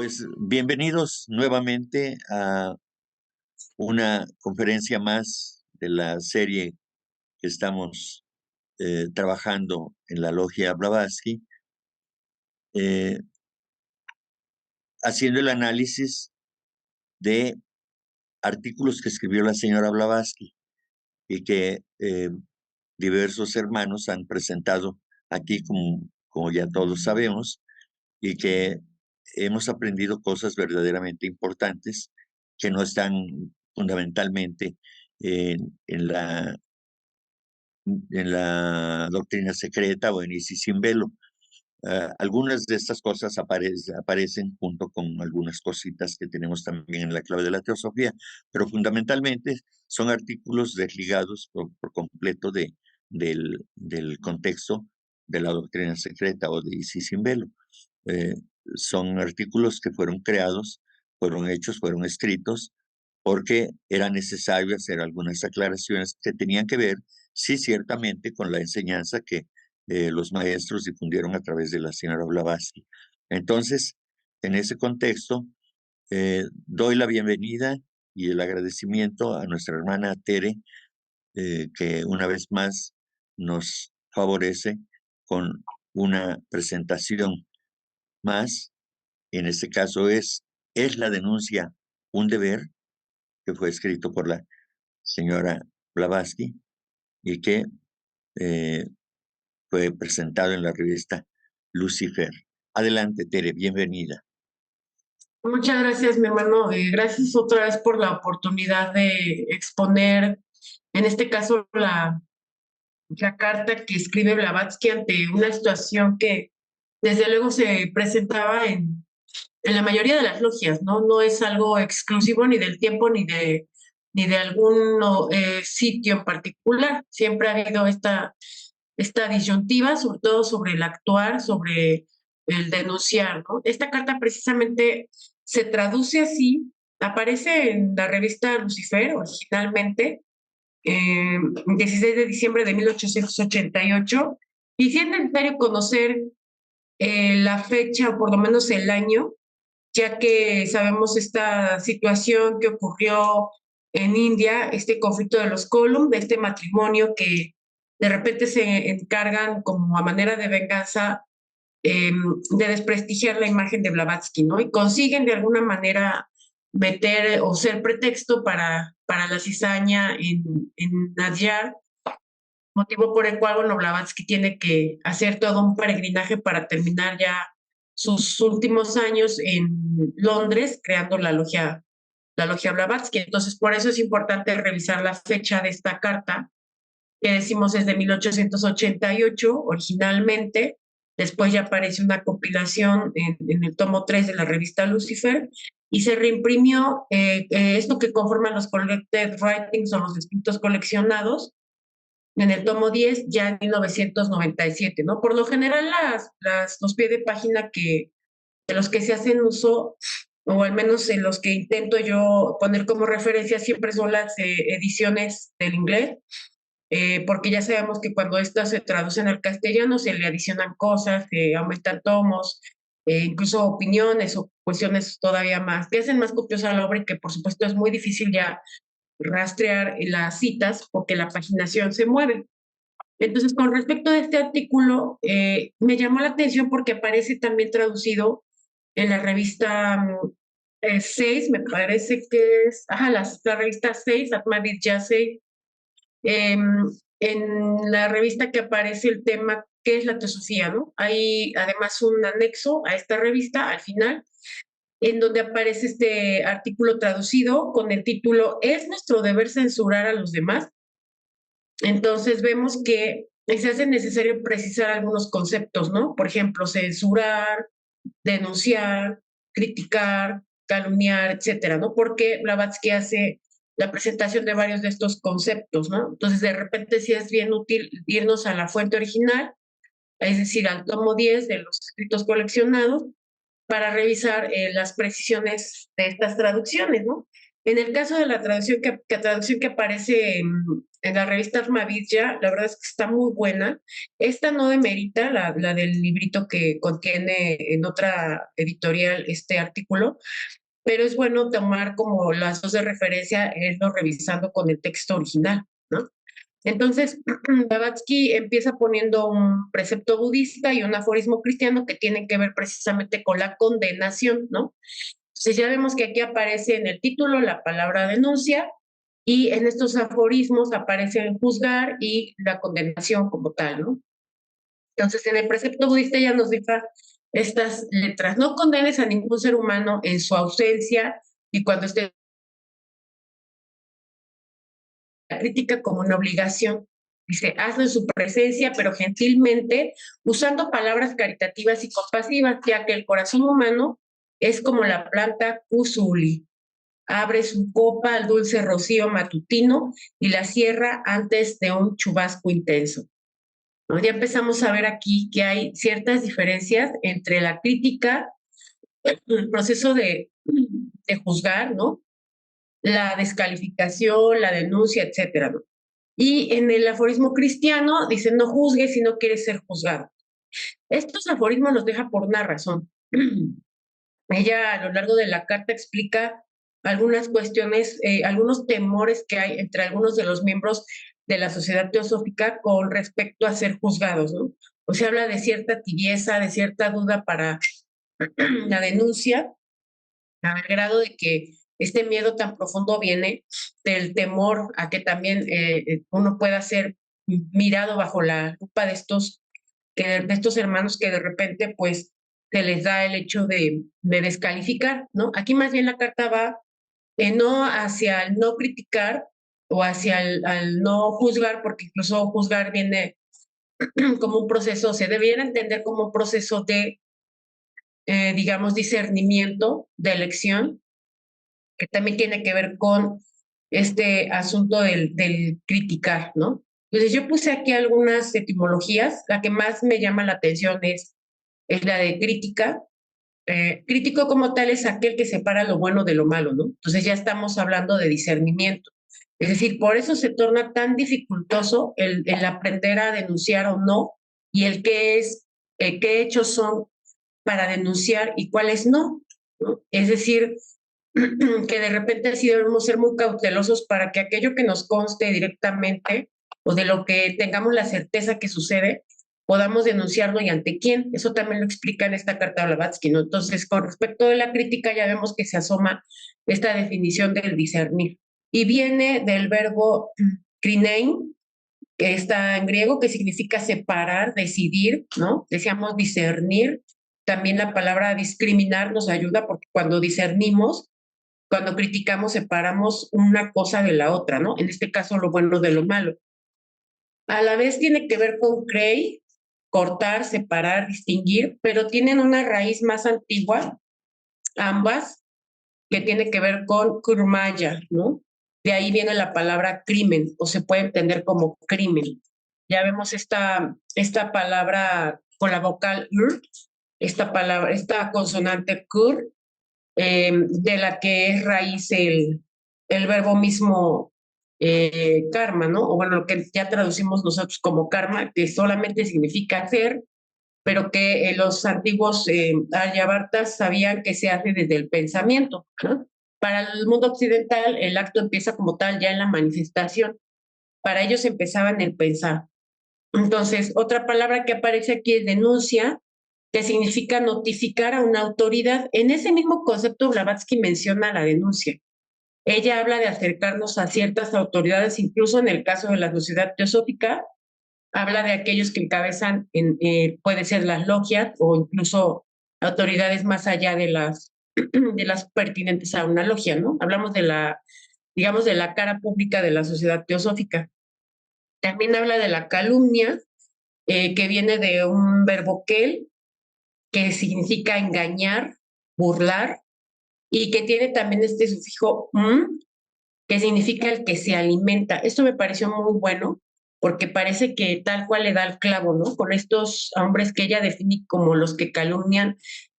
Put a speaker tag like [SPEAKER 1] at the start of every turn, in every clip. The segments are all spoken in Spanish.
[SPEAKER 1] Pues bienvenidos nuevamente a una conferencia más de la serie que estamos trabajando en la Logia Blavatsky, eh, haciendo el análisis de artículos que escribió la señora Blavatsky y que diversos hermanos han presentado aquí, como ya todos sabemos, y que hemos aprendido cosas verdaderamente importantes que no están fundamentalmente en la doctrina secreta o en Isis sin velo. Algunas de estas cosas aparecen junto con algunas cositas que tenemos también en la clave de la teosofía, pero fundamentalmente son artículos desligados por completo del contexto de la doctrina secreta o de Isis sin velo. Eh, Son artículos que fueron creados, fueron hechos, fueron escritos, porque era necesario hacer algunas aclaraciones que tenían que ver, sí, ciertamente, con la enseñanza que los maestros difundieron a través de la señora Blavatsky. Entonces, en ese contexto, doy la bienvenida y el agradecimiento a nuestra hermana Tere, que una vez más nos favorece con una presentación más. En este caso es la denuncia un deber, que fue escrito por la señora Blavatsky y que eh, fue presentado en la revista Lucifer. Adelante, Tere, bienvenida.
[SPEAKER 2] Muchas gracias, mi hermano. Gracias otra vez por la oportunidad de exponer, en este caso, la carta que escribe Blavatsky ante una situación que desde luego se presentaba en la mayoría de las logias, ¿no? No es algo exclusivo ni del tiempo ni de algún sitio en particular. Siempre ha habido esta disyuntiva, sobre todo sobre el actuar, sobre el denunciar, ¿no? Esta carta precisamente se traduce así, aparece en la revista Lucifer originalmente, 16 de diciembre de 1888, y sí es necesario conocer la fecha o por lo menos el año, ya que sabemos esta situación que ocurrió en India, este conflicto de los Column, de este matrimonio que de repente se encargan como a manera de venganza de desprestigiar la imagen de Blavatsky, ¿no? Y consiguen de alguna manera meter o ser pretexto para la cizaña en Nadyar, motivo por el cual, bueno, Blavatsky tiene que hacer todo un peregrinaje para terminar ya sus últimos años en Londres, creando la logia Blavatsky. Entonces, por eso es importante revisar la fecha de esta carta, que decimos es de 1888 originalmente. Después ya aparece una compilación en el tomo 3 de la revista Lucifer y se reimprimió esto que conforman los collected writings o los escritos coleccionados en el tomo 10 ya en 1997, ¿no? Por lo general los pies de página de los que se hacen uso, o al menos en los que intento yo poner como referencia, siempre son las ediciones del inglés, porque ya sabemos que cuando estas se traducen al castellano se le adicionan cosas, se aumentan tomos, incluso opiniones o cuestiones todavía más, que hacen más copiosa la obra y que por supuesto es muy difícil ya rastrear las citas porque la paginación se mueve. Entonces, con respecto a este artículo, me llamó la atención porque aparece también traducido en la revista 6, me parece que es, la revista 6, Atmavid Yasei, en la revista que aparece el tema ¿qué es la teosofía? ¿No? Hay además un anexo a esta revista al final, en donde aparece este artículo traducido con el título ¿Es nuestro deber censurar a los demás? Entonces vemos que se hace necesario precisar algunos conceptos, ¿no? Por ejemplo, censurar, denunciar, criticar, calumniar, etcétera, ¿no? Porque Blavatsky hace la presentación de varios de estos conceptos, ¿no? Entonces, de repente sí es bien útil irnos a la fuente original, es decir, al tomo 10 de los escritos coleccionados, para revisar las precisiones de estas traducciones, ¿no? En el caso de la traducción que aparece en la revista Armavidya, la verdad es que está muy buena. Esta no demerita la del librito que contiene en otra editorial este artículo, pero es bueno tomar como las dos de referencia, irlo revisando con el texto original, ¿no? Entonces, Blavatsky empieza poniendo un precepto budista y un aforismo cristiano que tienen que ver precisamente con la condenación, ¿no? Entonces ya vemos que aquí aparece en el título la palabra denuncia y en estos aforismos aparece el juzgar y la condenación como tal, ¿no? Entonces en el precepto budista ya nos deja estas letras. No condenes a ningún ser humano en su ausencia y cuando esté la crítica como una obligación. Dice, hazlo en su presencia, pero gentilmente, usando palabras caritativas y compasivas, ya que el corazón humano es como la planta Kusuli. Abre su copa al dulce rocío matutino y la cierra antes de un chubasco intenso, ¿no? Ya empezamos a ver aquí que hay ciertas diferencias entre la crítica, el proceso de juzgar, ¿no? La descalificación, la denuncia, etcétera, ¿no? Y en el aforismo cristiano dice, no juzgues si no quieres ser juzgado. Estos aforismos los deja por una razón. Ella a lo largo de la carta explica algunas cuestiones, algunos temores que hay entre algunos de los miembros de la sociedad teosófica con respecto a ser juzgados, ¿no? O sea, habla de cierta tibieza, de cierta duda para la denuncia, al grado de que este miedo tan profundo viene del temor a que también uno pueda ser mirado bajo la lupa de estos hermanos que de repente pues se les da el hecho de descalificar, ¿no? Aquí más bien la carta va no hacia el no criticar o hacia el al no juzgar, porque incluso juzgar viene como un proceso, se debiera entender como un proceso de, digamos, discernimiento, de elección, que también tiene que ver con este asunto del criticar, ¿no? Entonces yo puse aquí algunas etimologías, la que más me llama la atención es la de crítica. Crítico como tal es aquel que separa lo bueno de lo malo, ¿no? Entonces ya estamos hablando de discernimiento. Es decir, por eso se torna tan dificultoso el aprender a denunciar o no y el qué hechos son para denunciar y cuáles no, ¿no? Es decir, que de repente sí debemos ser muy cautelosos para que aquello que nos conste directamente o de lo que tengamos la certeza que sucede, podamos denunciarlo y ante quién. Eso también lo explica en esta carta de Blavatsky, ¿no? Entonces, con respecto a la crítica, ya vemos que se asoma esta definición del discernir. Y viene del verbo krinein, que está en griego, que significa separar, decidir, ¿no? Decíamos discernir. También la palabra discriminar nos ayuda porque cuando discernimos, cuando criticamos, separamos una cosa de la otra, ¿no? En este caso, lo bueno de lo malo. A la vez tiene que ver con crei, cortar, separar, distinguir, pero tienen una raíz más antigua, ambas, que tiene que ver con kurmaya, ¿no? De ahí viene la palabra crimen, o se puede entender como crimen. Ya vemos esta palabra con la vocal r, esta palabra, esta consonante kur, de la que es raíz el verbo mismo karma, ¿no? O bueno, lo que ya traducimos nosotros como karma, que solamente significa hacer, pero que los antiguos Aryavartas sabían que se hace desde el pensamiento, ¿no? Para el mundo occidental, el acto empieza como tal ya en la manifestación. Para ellos empezaba en el pensar. Entonces, otra palabra que aparece aquí es denuncia, que significa notificar a una autoridad. En ese mismo concepto, Blavatsky menciona la denuncia. Ella habla de acercarnos a ciertas autoridades, incluso en el caso de la sociedad teosófica, habla de aquellos que encabezan, puede ser las logias o incluso autoridades más allá de las pertinentes a una logia, ¿no? Hablamos de digamos, de la cara pública de la sociedad teosófica. También habla de la calumnia, que viene de un verbo kel, que significa engañar, burlar, y que tiene también este sufijo que significa el que se alimenta. Esto me pareció muy bueno, porque parece que tal cual le da el clavo, ¿no? Con estos hombres que ella define como los que calumnian,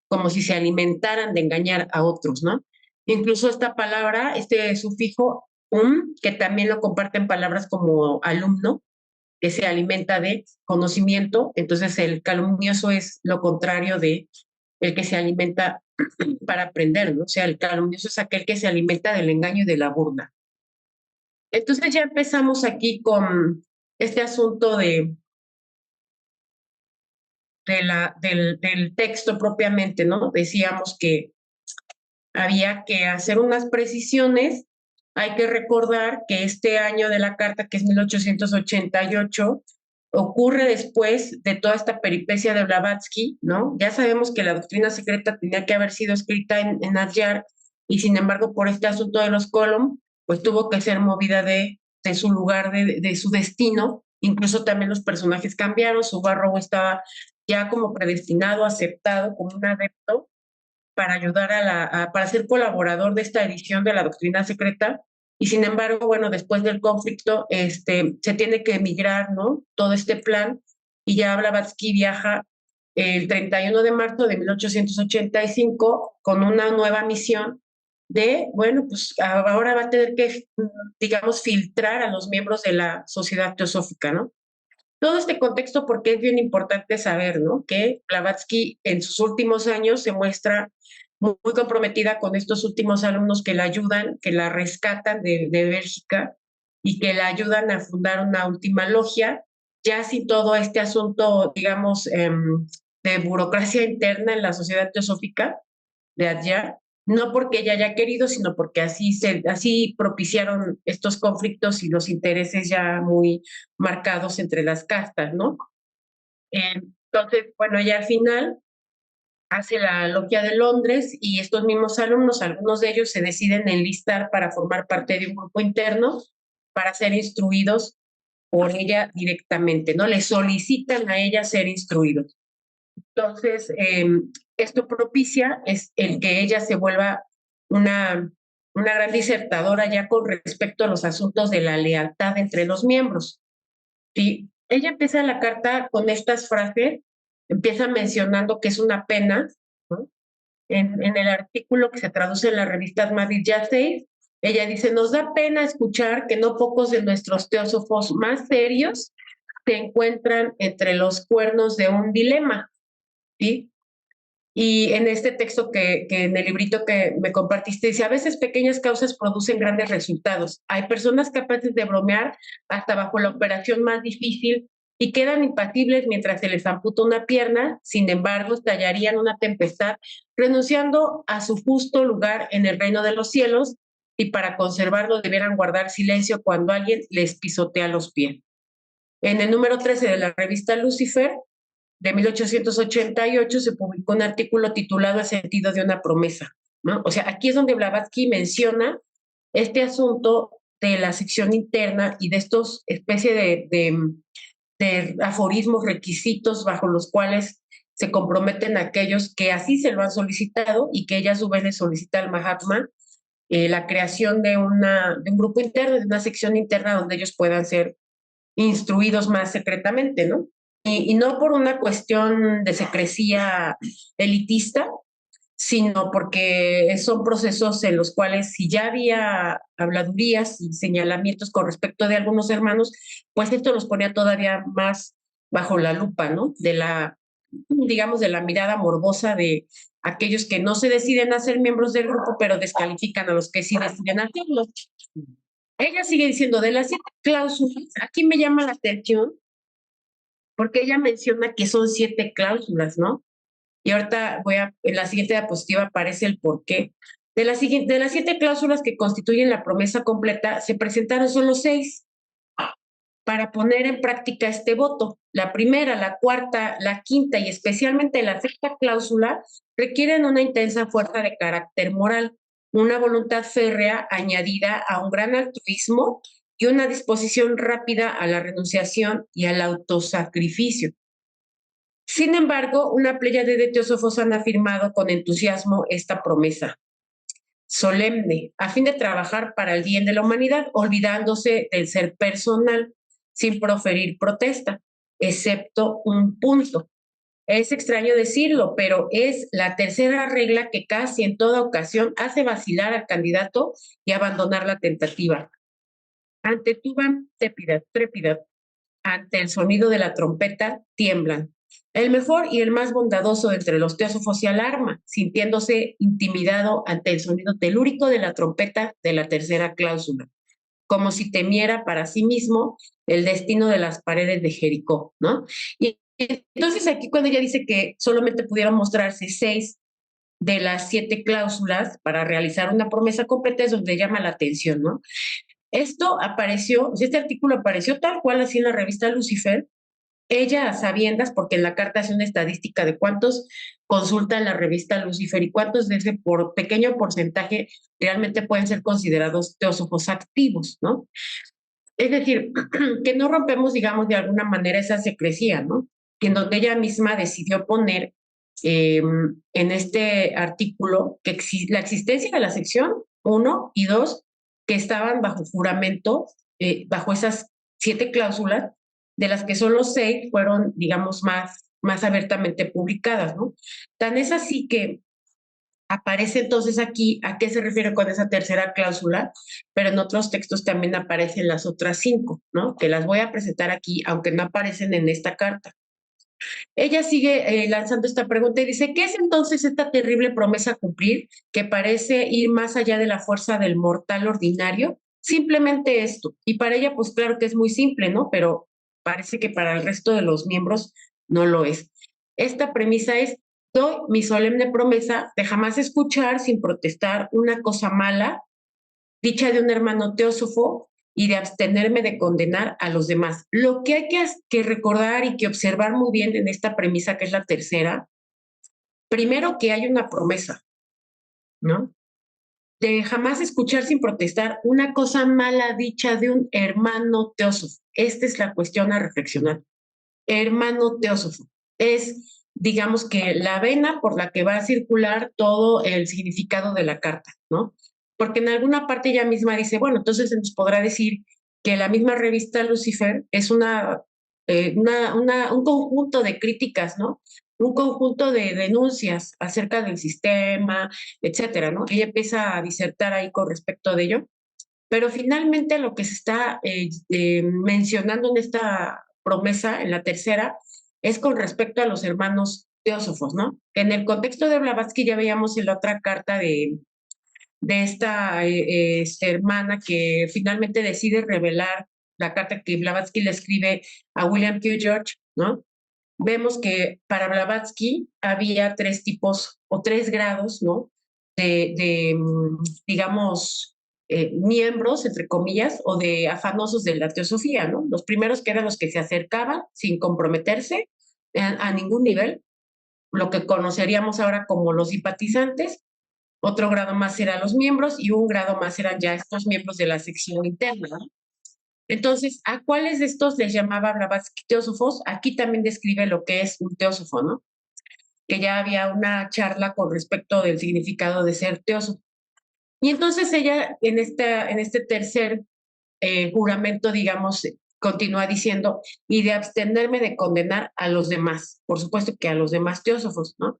[SPEAKER 2] como si se alimentaran de engañar a otros, ¿no? Incluso esta palabra, este sufijo, que también lo comparten palabras como alumno, que se alimenta de conocimiento. Entonces el calumnioso es lo contrario de el que se alimenta para aprender, ¿no? O sea, el calumnioso es aquel que se alimenta del engaño y de la burla. Entonces ya empezamos aquí con este asunto del texto propiamente, ¿no? Decíamos que había que hacer unas precisiones. Hay que recordar que este año de la carta, que es 1888, ocurre después de toda esta peripecia de Blavatsky, ¿no? Ya sabemos que la doctrina secreta tenía que haber sido escrita en Adyar, y sin embargo, por este asunto de los Column, pues tuvo que ser movida de su lugar, de su destino. Incluso también los personajes cambiaron. Subarrow estaba ya como predestinado, aceptado como un adepto para ayudar para ser colaborador de esta edición de la doctrina secreta. Y sin embargo, bueno, después del conflicto, se tiene que emigrar, ¿no? Todo este plan, y ya Blavatsky viaja el 31 de marzo de 1885 con una nueva misión de, bueno, pues ahora va a tener que, digamos, filtrar a los miembros de la sociedad teosófica, ¿no? Todo este contexto porque es bien importante saber, ¿no? Que Blavatsky en sus últimos años se muestra muy comprometida con estos últimos alumnos que la ayudan, que la rescatan de Bélgica y que la ayudan a fundar una última logia, ya sin todo este asunto, digamos, de burocracia interna en la sociedad teosófica de Adyar, no porque ella haya querido, sino porque así propiciaron estos conflictos y los intereses ya muy marcados entre las castas, ¿no? Entonces, bueno, ya al final hace la logia de Londres, y estos mismos alumnos, algunos de ellos se deciden enlistar para formar parte de un grupo interno para ser instruidos por ella directamente, ¿no? Le solicitan a ella ser instruidos. Entonces, esto propicia es el que ella se vuelva una gran disertadora ya con respecto a los asuntos de la lealtad entre los miembros. ¿Sí? Ella empieza la carta con estas frases, empieza mencionando que es una pena, ¿no? En el artículo que se traduce en la revista Ahmadiyya Yaseid, ella dice: nos da pena escuchar que no pocos de nuestros teósofos más serios se encuentran entre los cuernos de un dilema, ¿sí? Y en este texto que en el librito que me compartiste, dice: a veces pequeñas causas producen grandes resultados. Hay personas capaces de bromear hasta bajo la operación más difícil y quedan impasibles mientras se les amputa una pierna. Sin embargo, estallarían una tempestad, renunciando a su justo lugar en el reino de los cielos, y para conservarlo debieran guardar silencio cuando alguien les pisotea los pies. En el número 13 de la revista Lucifer de 1888 se publicó un artículo titulado El sentido de una promesa, ¿no? O sea, aquí es donde Blavatsky menciona este asunto de la sección interna y de estos especie de aforismos, requisitos bajo los cuales se comprometen aquellos que así se lo han solicitado, y que ella a su vez le solicita al Mahatma la creación de un grupo interno, de una sección interna donde ellos puedan ser instruidos más secretamente, ¿no? Y no por una cuestión de secrecía elitista, sino porque son procesos en los cuales, si ya había habladurías y señalamientos con respecto de algunos hermanos, pues esto los ponía todavía más bajo la lupa, ¿no? Digamos, de la mirada morbosa de aquellos que no se deciden a ser miembros del grupo, pero descalifican a los que sí deciden hacerlo. Ella sigue diciendo: de las 7 cláusulas, aquí me llama la atención porque ella menciona que son 7 cláusulas, ¿no? Y ahorita en la siguiente diapositiva aparece el porqué. De las 7 cláusulas que constituyen la promesa completa, se presentaron solo 6 para poner en práctica este voto. La primera, la cuarta, la quinta y especialmente la sexta cláusula requieren una intensa fuerza de carácter moral, una voluntad férrea añadida a un gran altruismo y una disposición rápida a la renunciación y al autosacrificio. Sin embargo, una pléyade de teósofos han afirmado con entusiasmo esta promesa solemne, a fin de trabajar para el bien de la humanidad, olvidándose del ser personal, sin proferir protesta, excepto un punto. Es extraño decirlo, pero es la tercera regla que casi en toda ocasión hace vacilar al candidato y abandonar la tentativa. Ante tu trépida, ante el sonido de la trompeta, tiemblan. El mejor y el más bondadoso entre los teósofos se alarma, sintiéndose intimidado ante el sonido telúrico de la trompeta de la tercera cláusula, como si temiera para sí mismo el destino de las paredes de Jericó, ¿no? Y entonces aquí cuando ella dice que solamente pudieron mostrarse 6 de las 7 cláusulas para realizar una promesa completa es donde llama la atención, ¿no? Esto apareció, este artículo apareció tal cual así en la revista Lucifer, ella a sabiendas, porque en la carta hace una estadística de cuántos consultan la revista Lucifer y cuántos de ese por pequeño porcentaje realmente pueden ser considerados teósofos activos, ¿no? Es decir, que no rompemos, digamos, de alguna manera esa secrecía, ¿no? En donde ella misma decidió poner en este artículo que la existencia de la sección 1 y 2 que estaban bajo juramento, bajo esas 7 cláusulas, de las que solo 6 fueron, digamos, más abiertamente publicadas, ¿no? Tan es así que aparece entonces aquí a qué se refiere con esa tercera cláusula, pero en otros textos también aparecen las otras 5, ¿no? Que las voy a presentar aquí, aunque no aparecen en esta carta. Ella sigue lanzando esta pregunta y dice, ¿qué es entonces esta terrible promesa a cumplir que parece ir más allá de la fuerza del mortal ordinario? Simplemente esto. Y para ella, pues claro que es muy simple, ¿no? Pero parece que para el resto de los miembros no lo es. Esta premisa es, doy mi solemne promesa de jamás escuchar sin protestar una cosa mala dicha de un hermano teósofo y de abstenerme de condenar a los demás. Lo que hay que recordar y que observar muy bien en esta premisa, que es la tercera, primero que hay una promesa, ¿no? De jamás escuchar sin protestar una cosa mala dicha de un hermano teósofo. Esta es la cuestión a reflexionar. Hermano teósofo es, digamos que la vena por la que va a circular todo el significado de la carta, ¿no? Porque en alguna parte ella misma dice, bueno, entonces se nos podrá decir que la misma revista Lucifer es un conjunto de críticas, ¿no? Un conjunto de denuncias acerca del sistema, etcétera, ¿no? Ella empieza a disertar ahí con respecto de ello, pero finalmente lo que se está mencionando en esta promesa, en la tercera, es con respecto a los hermanos teósofos, ¿no? En el contexto de Blavatsky ya veíamos en la otra carta de esta hermana que finalmente decide revelar la carta que Blavatsky le escribe a William Q. George, ¿no? Vemos que para Blavatsky había 3 tipos o 3 grados, ¿no? Digamos, miembros, entre comillas, o de afanosos de la teosofía, ¿no? Los primeros que eran los que se acercaban sin comprometerse a ningún nivel, lo que conoceríamos ahora como los simpatizantes, otro grado más eran los miembros y un grado más eran ya estos miembros de la sección interna, ¿no? Entonces, ¿a cuáles de estos les llamaba Blavatsky teósofos? Aquí también describe lo que es un teósofo, ¿no? Que ya había una charla con respecto del significado de ser teósofo. Y entonces ella en este tercer juramento, digamos, continúa diciendo, y de abstenerme de condenar a los demás, por supuesto que a los demás teósofos, ¿no?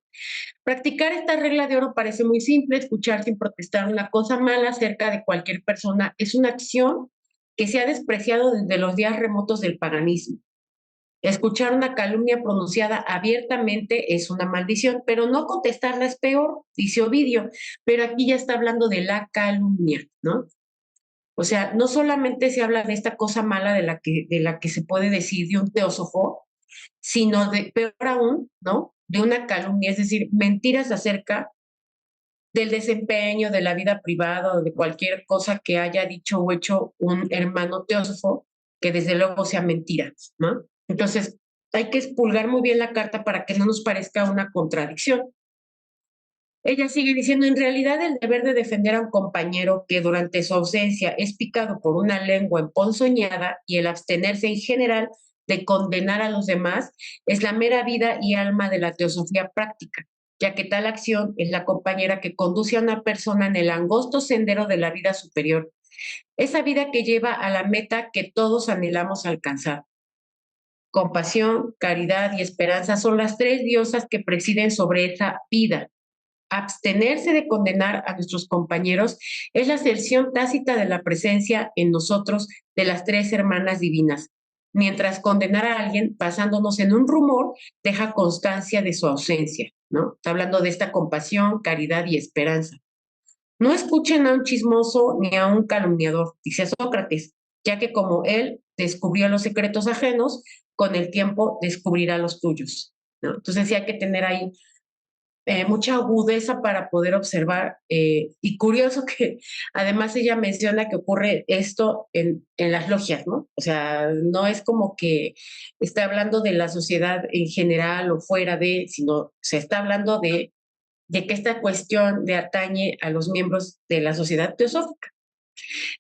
[SPEAKER 2] Practicar esta regla de oro parece muy simple, escuchar sin protestar una cosa mala acerca de cualquier persona es una acción que se ha despreciado desde los días remotos del paganismo. Escuchar una calumnia pronunciada abiertamente es una maldición, pero no contestarla es peor, dice Ovidio. Pero aquí ya está hablando de la calumnia, ¿no? O sea, no solamente se habla de esta cosa mala de la que se puede decir de un teósofo, sino de, peor aún, ¿no? De una calumnia, es decir, mentiras acerca del desempeño, de la vida privada o de cualquier cosa que haya dicho o hecho un hermano teósofo, que desde luego sea mentira, ¿no? Entonces, hay que expulgar muy bien la carta para que no nos parezca una contradicción. Ella sigue diciendo, en realidad el deber de defender a un compañero que durante su ausencia es picado por una lengua emponzoñada y el abstenerse en general de condenar a los demás es la mera vida y alma de la teosofía práctica, ya que tal acción es la compañera que conduce a una persona en el angosto sendero de la vida superior, esa vida que lleva a la meta que todos anhelamos alcanzar. Compasión, caridad y esperanza son las 3 diosas que presiden sobre esa vida. abstenerse de condenar a nuestros compañeros es la aserción tácita de la presencia en nosotros de las tres hermanas divinas, mientras condenar a alguien basándonos en un rumor deja constancia de su ausencia, ¿no? Está hablando de esta compasión, caridad y esperanza. No escuchen a un chismoso ni a un calumniador, dice Sócrates, ya que como él descubrió los secretos ajenos, con el tiempo descubrirá los tuyos, ¿no? Entonces sí hay que tener ahí mucha agudeza para poder observar. Y curioso que además ella menciona que ocurre esto en las logias, ¿no? O sea, no es como que está hablando de la sociedad en general o fuera de, sino se está hablando de que esta cuestión de atañe a los miembros de la sociedad teosófica.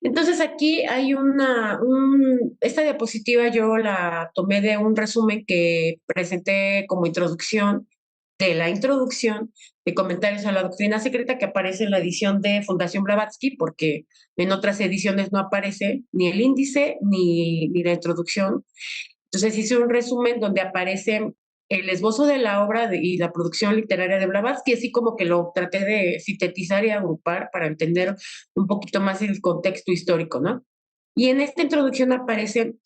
[SPEAKER 2] Entonces aquí hay esta diapositiva yo la tomé de un resumen que presenté como introducción de la introducción de comentarios a la doctrina secreta que aparece en la edición de Fundación Blavatsky, porque en otras ediciones no aparece ni el índice ni la introducción. Entonces hice un resumen donde aparece el esbozo de la obra y la producción literaria de Blavatsky, así como que lo traté de sintetizar y agrupar para entender un poquito más el contexto histórico, ¿no? Y en esta introducción aparecen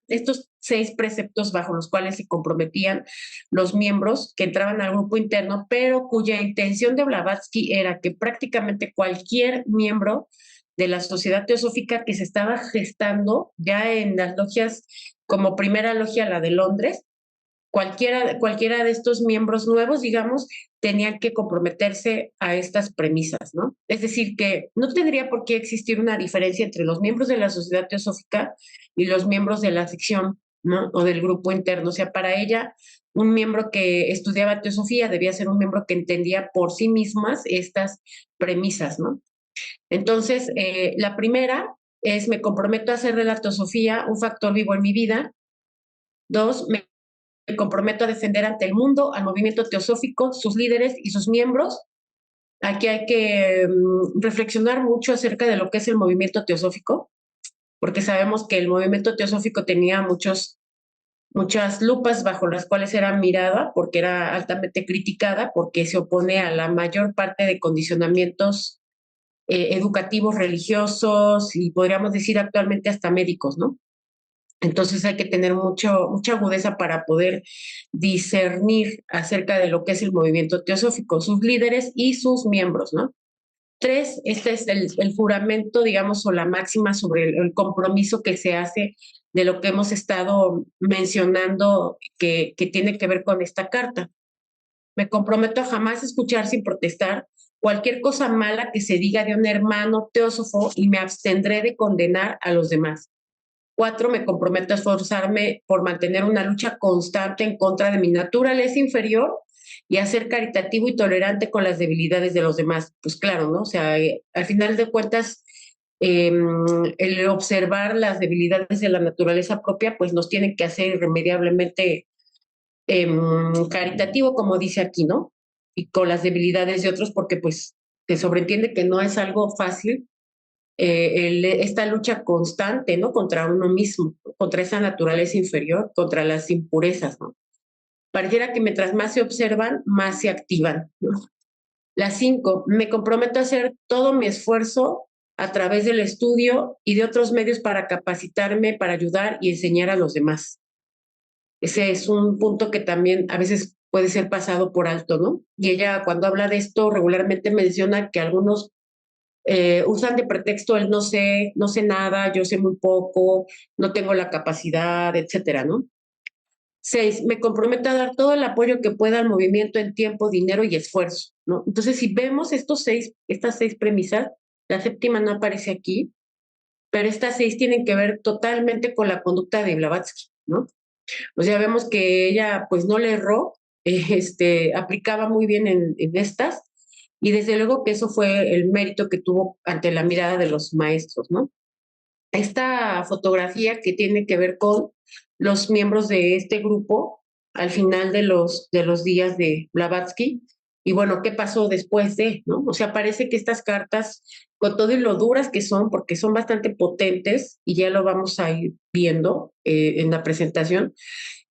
[SPEAKER 2] estos 6 preceptos bajo los cuales se comprometían los miembros que entraban al grupo interno, pero cuya intención de Blavatsky era que prácticamente cualquier miembro de la sociedad teosófica que se estaba gestando ya en las logias, como primera logia, la de Londres, cualquiera de estos miembros nuevos, digamos, tenían que comprometerse a estas premisas, ¿no? Es decir, que no tendría por qué existir una diferencia entre los miembros de la sociedad teosófica y los miembros de la sección, ¿no? O del grupo interno. O sea, para ella, un miembro que estudiaba teosofía debía ser un miembro que entendía por sí mismas estas premisas, ¿no? Entonces, la primera es: me comprometo a hacer de la teosofía un factor vivo en mi vida. 2, me comprometo a defender ante el mundo al movimiento teosófico, sus líderes y sus miembros. Aquí hay que reflexionar mucho acerca de lo que es el movimiento teosófico, porque sabemos que el movimiento teosófico tenía muchas lupas bajo las cuales era mirada, porque era altamente criticada, porque se opone a la mayor parte de condicionamientos educativos, religiosos y podríamos decir actualmente hasta médicos, ¿no? Entonces hay que tener mucha agudeza para poder discernir acerca de lo que es el movimiento teosófico, sus líderes y sus miembros, ¿no? 3, este es el juramento, digamos, o la máxima sobre el compromiso que se hace de lo que hemos estado mencionando que tiene que ver con esta carta. Me comprometo a jamás escuchar sin protestar cualquier cosa mala que se diga de un hermano teósofo y me abstendré de condenar a los demás. 4, me comprometo a esforzarme por mantener una lucha constante en contra de mi naturaleza inferior y a ser caritativo y tolerante con las debilidades de los demás. Pues claro, ¿no? O sea, al final de cuentas, el observar las debilidades de la naturaleza propia, pues nos tiene que hacer irremediablemente caritativo, como dice aquí, ¿no? Y con las debilidades de otros, porque pues se sobreentiende que no es algo fácil esta lucha constante, ¿no? Contra uno mismo, contra esa naturaleza inferior, contra las impurezas, ¿no? Pareciera que mientras más se observan, más se activan, ¿no? La 5, me comprometo a hacer todo mi esfuerzo a través del estudio y de otros medios para capacitarme, para ayudar y enseñar a los demás. Ese es un punto que también a veces puede ser pasado por alto, ¿no? Y ella cuando habla de esto regularmente menciona que algunos usan de pretexto el no sé nada, yo sé muy poco, no tengo la capacidad, etcétera, ¿no? 6, me comprometo a dar todo el apoyo que pueda al movimiento en tiempo, dinero y esfuerzo, ¿no? Entonces, si vemos estas 6 premisas, la séptima no aparece aquí, pero estas 6 tienen que ver totalmente con la conducta de Blavatsky, ¿no? O sea, vemos que ella pues no le erró, aplicaba muy bien en estas, y desde luego que eso fue el mérito que tuvo ante la mirada de los maestros, ¿no? Esta fotografía que tiene que ver con los miembros de este grupo al final de los días de Blavatsky, y bueno, ¿qué pasó después de, no? O sea, parece que estas cartas, con todo y lo duras que son, porque son bastante potentes, y ya lo vamos a ir viendo en la presentación,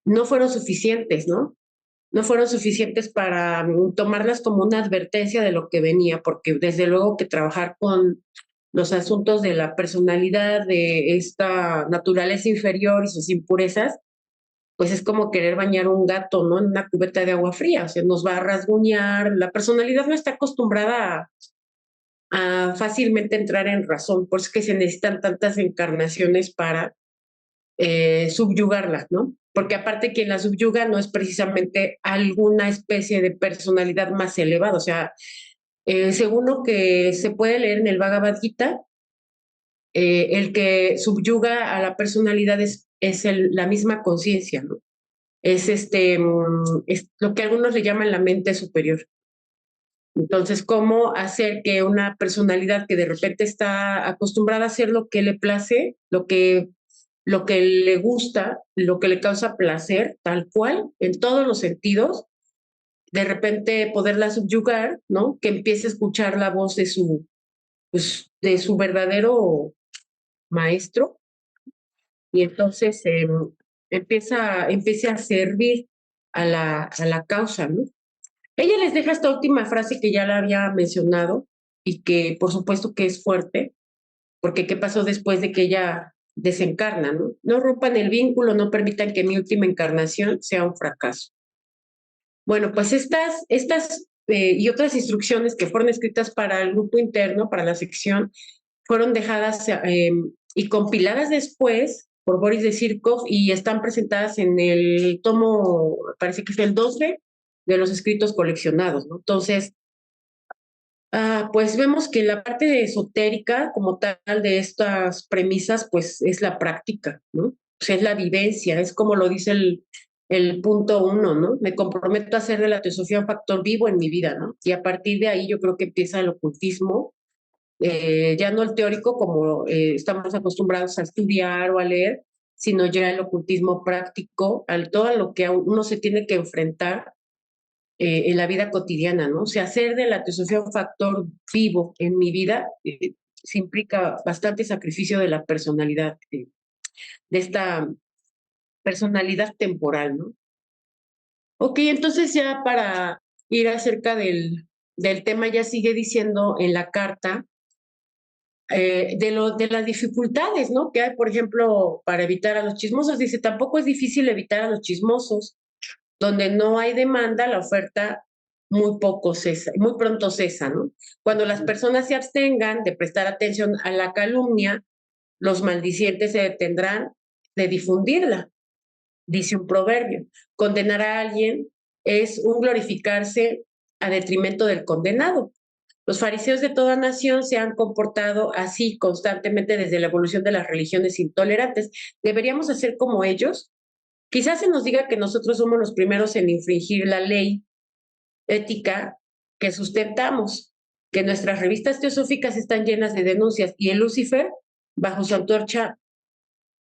[SPEAKER 2] no fueron suficientes, ¿no? no fueron suficientes para tomarlas como una advertencia de lo que venía, porque desde luego que trabajar con los asuntos de la personalidad, de esta naturaleza inferior y sus impurezas, pues es como querer bañar un gato, ¿no? En una cubeta de agua fría, o sea, nos va a rasguñar, la personalidad no está acostumbrada a fácilmente entrar en razón, por eso es que se necesitan tantas encarnaciones para subyugarla, ¿no? Porque aparte quien la subyuga no es precisamente alguna especie de personalidad más elevada, o sea, según lo que se puede leer en el Bhagavad Gita, el que subyuga a la personalidad es la misma conciencia, ¿no? Es lo que algunos le llaman la mente superior. Entonces, ¿cómo hacer que una personalidad que de repente está acostumbrada a hacer lo que le place, lo que le gusta, lo que le causa placer, tal cual, en todos los sentidos, de repente poderla subyugar, ¿no? Que empiece a escuchar la voz pues, de su verdadero maestro y entonces empiece a servir a la causa, ¿no? Ella les deja esta última frase que ya la había mencionado y que por supuesto que es fuerte, porque ¿qué pasó después de que ella desencarna, no? No rompan el vínculo, no permitan que mi última encarnación sea un fracaso. Bueno, pues estas y otras instrucciones que fueron escritas para el grupo interno, para la sección, fueron dejadas y compiladas después por Boris de Sirkov y están presentadas en el tomo, parece que es el 12 de los escritos coleccionados, ¿no? Entonces, pues vemos que la parte esotérica como tal de estas premisas, pues es la práctica, ¿no? O sea, es la vivencia, es como lo dice el punto uno, ¿no? Me comprometo a hacer de la teosofía un factor vivo en mi vida, ¿no? Y a partir de ahí yo creo que empieza el ocultismo, ya no el teórico como estamos acostumbrados a estudiar o a leer, sino ya el ocultismo práctico, al todo lo que uno se tiene que enfrentar en la vida cotidiana, ¿no? O sea, hacer de la teosofía un factor vivo en mi vida se implica bastante sacrificio de la personalidad, de esta personalidad temporal, ¿no? Ok, entonces ya para ir acerca del tema, ya sigue diciendo en la carta de las dificultades, ¿no? Que hay, por ejemplo, para evitar a los chismosos. Dice, tampoco es difícil evitar a los chismosos. Donde no hay demanda, la oferta muy poco cesa, muy pronto cesa, ¿no? Cuando las personas se abstengan de prestar atención a la calumnia, los maldicientes se detendrán de difundirla, dice un proverbio. Condenar a alguien es un glorificarse a detrimento del condenado. Los fariseos de toda nación se han comportado así constantemente desde la evolución de las religiones intolerantes. ¿Deberíamos hacer como ellos? Quizás se nos diga que nosotros somos los primeros en infringir la ley ética que sustentamos, que nuestras revistas teosóficas están llenas de denuncias y el Lucifer, bajo su antorcha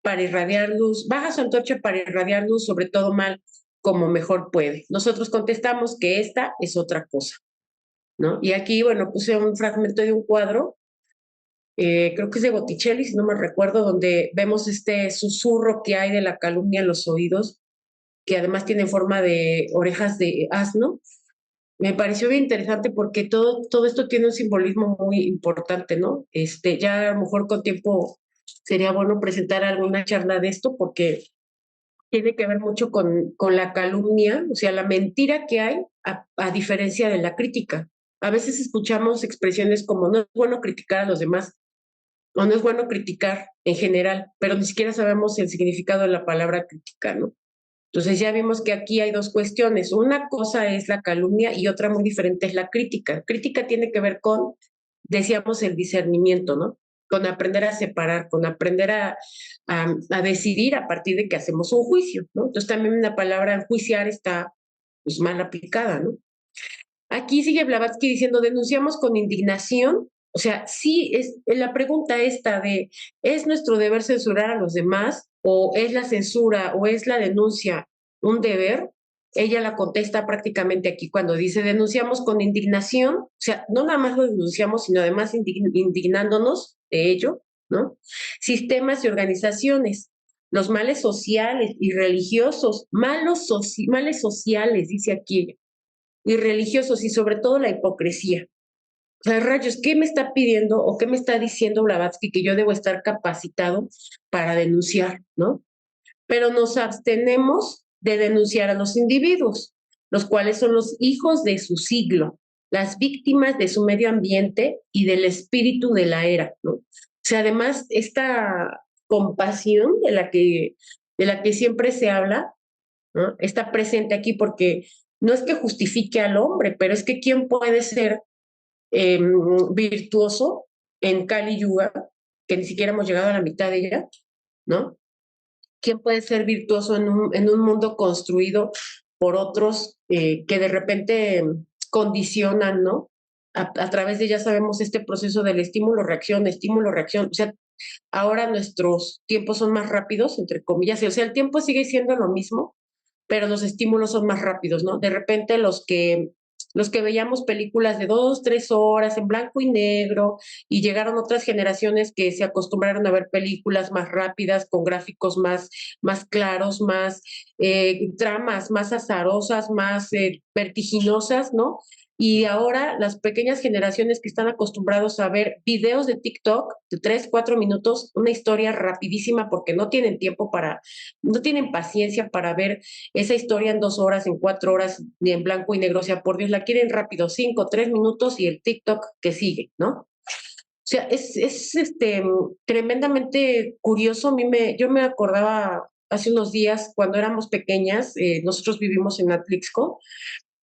[SPEAKER 2] para irradiar luz, baja su antorcha para irradiar luz sobre todo mal como mejor puede. Nosotros contestamos que esta es otra cosa, ¿no? Y aquí, bueno, puse un fragmento de un cuadro, creo que es de Botticelli, si no me recuerdo, donde vemos este susurro que hay de la calumnia en los oídos, que además tiene forma de orejas de asno. Me pareció bien interesante porque todo esto tiene un simbolismo muy importante, ¿no? Ya a lo mejor con tiempo sería bueno presentar alguna charla de esto porque tiene que ver mucho con la calumnia, o sea, la mentira que hay a diferencia de la crítica. A veces escuchamos expresiones como no es bueno criticar a los demás o no es bueno criticar en general, pero ni siquiera sabemos el significado de la palabra criticar, ¿no? Entonces ya vimos que aquí hay dos cuestiones. Una cosa es la calumnia y otra muy diferente es la crítica. Crítica tiene que ver con, decíamos, el discernimiento, ¿no? Con aprender a separar, con aprender a decidir a partir de que hacemos un juicio, ¿no? Entonces también la palabra enjuiciar está pues, mal aplicada, ¿no? Aquí sigue Blavatsky diciendo, denunciamos con indignación, o sea, sí es la pregunta esta de, ¿es nuestro deber censurar a los demás o es la censura o es la denuncia un deber? Ella la contesta prácticamente aquí cuando dice, denunciamos con indignación, o sea, no nada más lo denunciamos, sino además indignándonos de ello, ¿no? Sistemas y organizaciones. los males sociales y religiosos, males sociales, dice aquí, y religiosos, y sobre todo la hipocresía. O sea, rayos, ¿qué me está pidiendo o qué me está diciendo Blavatsky que yo debo estar capacitado para denunciar, ¿no? Pero nos abstenemos de denunciar a los individuos, los cuales son los hijos de su siglo, las víctimas de su medio ambiente y del espíritu de la era, ¿no? O sea, además, esta compasión de la que siempre se habla, ¿no? Está presente aquí porque no es que justifique al hombre, pero es que quién puede ser eh, virtuoso en Kali Yuga, que ni siquiera hemos llegado a la mitad de ella, ¿no? ¿Quién puede ser virtuoso en un mundo construido por otros que de repente condicionan, ¿no? A través de, ya sabemos, este proceso del estímulo-reacción, estímulo-reacción. O sea, ahora nuestros tiempos son más rápidos, entre comillas. O sea, el tiempo sigue siendo lo mismo, pero los estímulos son más rápidos, ¿no? De repente los que veíamos películas de 2, 3 horas en blanco y negro y llegaron otras generaciones que se acostumbraron a ver películas más rápidas, con gráficos más claros, más tramas más azarosas, más vertiginosas, ¿no? Y ahora las pequeñas generaciones que están acostumbrados a ver videos de TikTok de 3, 4 minutos, una historia rapidísima porque no tienen tiempo no tienen paciencia para ver esa historia en 2 horas, en 4 horas, ni en blanco y negro. O sea, por Dios, la quieren rápido, 5, 3 minutos y el TikTok que sigue, ¿no? O sea, es tremendamente curioso. Yo me acordaba hace unos días cuando éramos pequeñas, nosotros vivimos en Atlixco,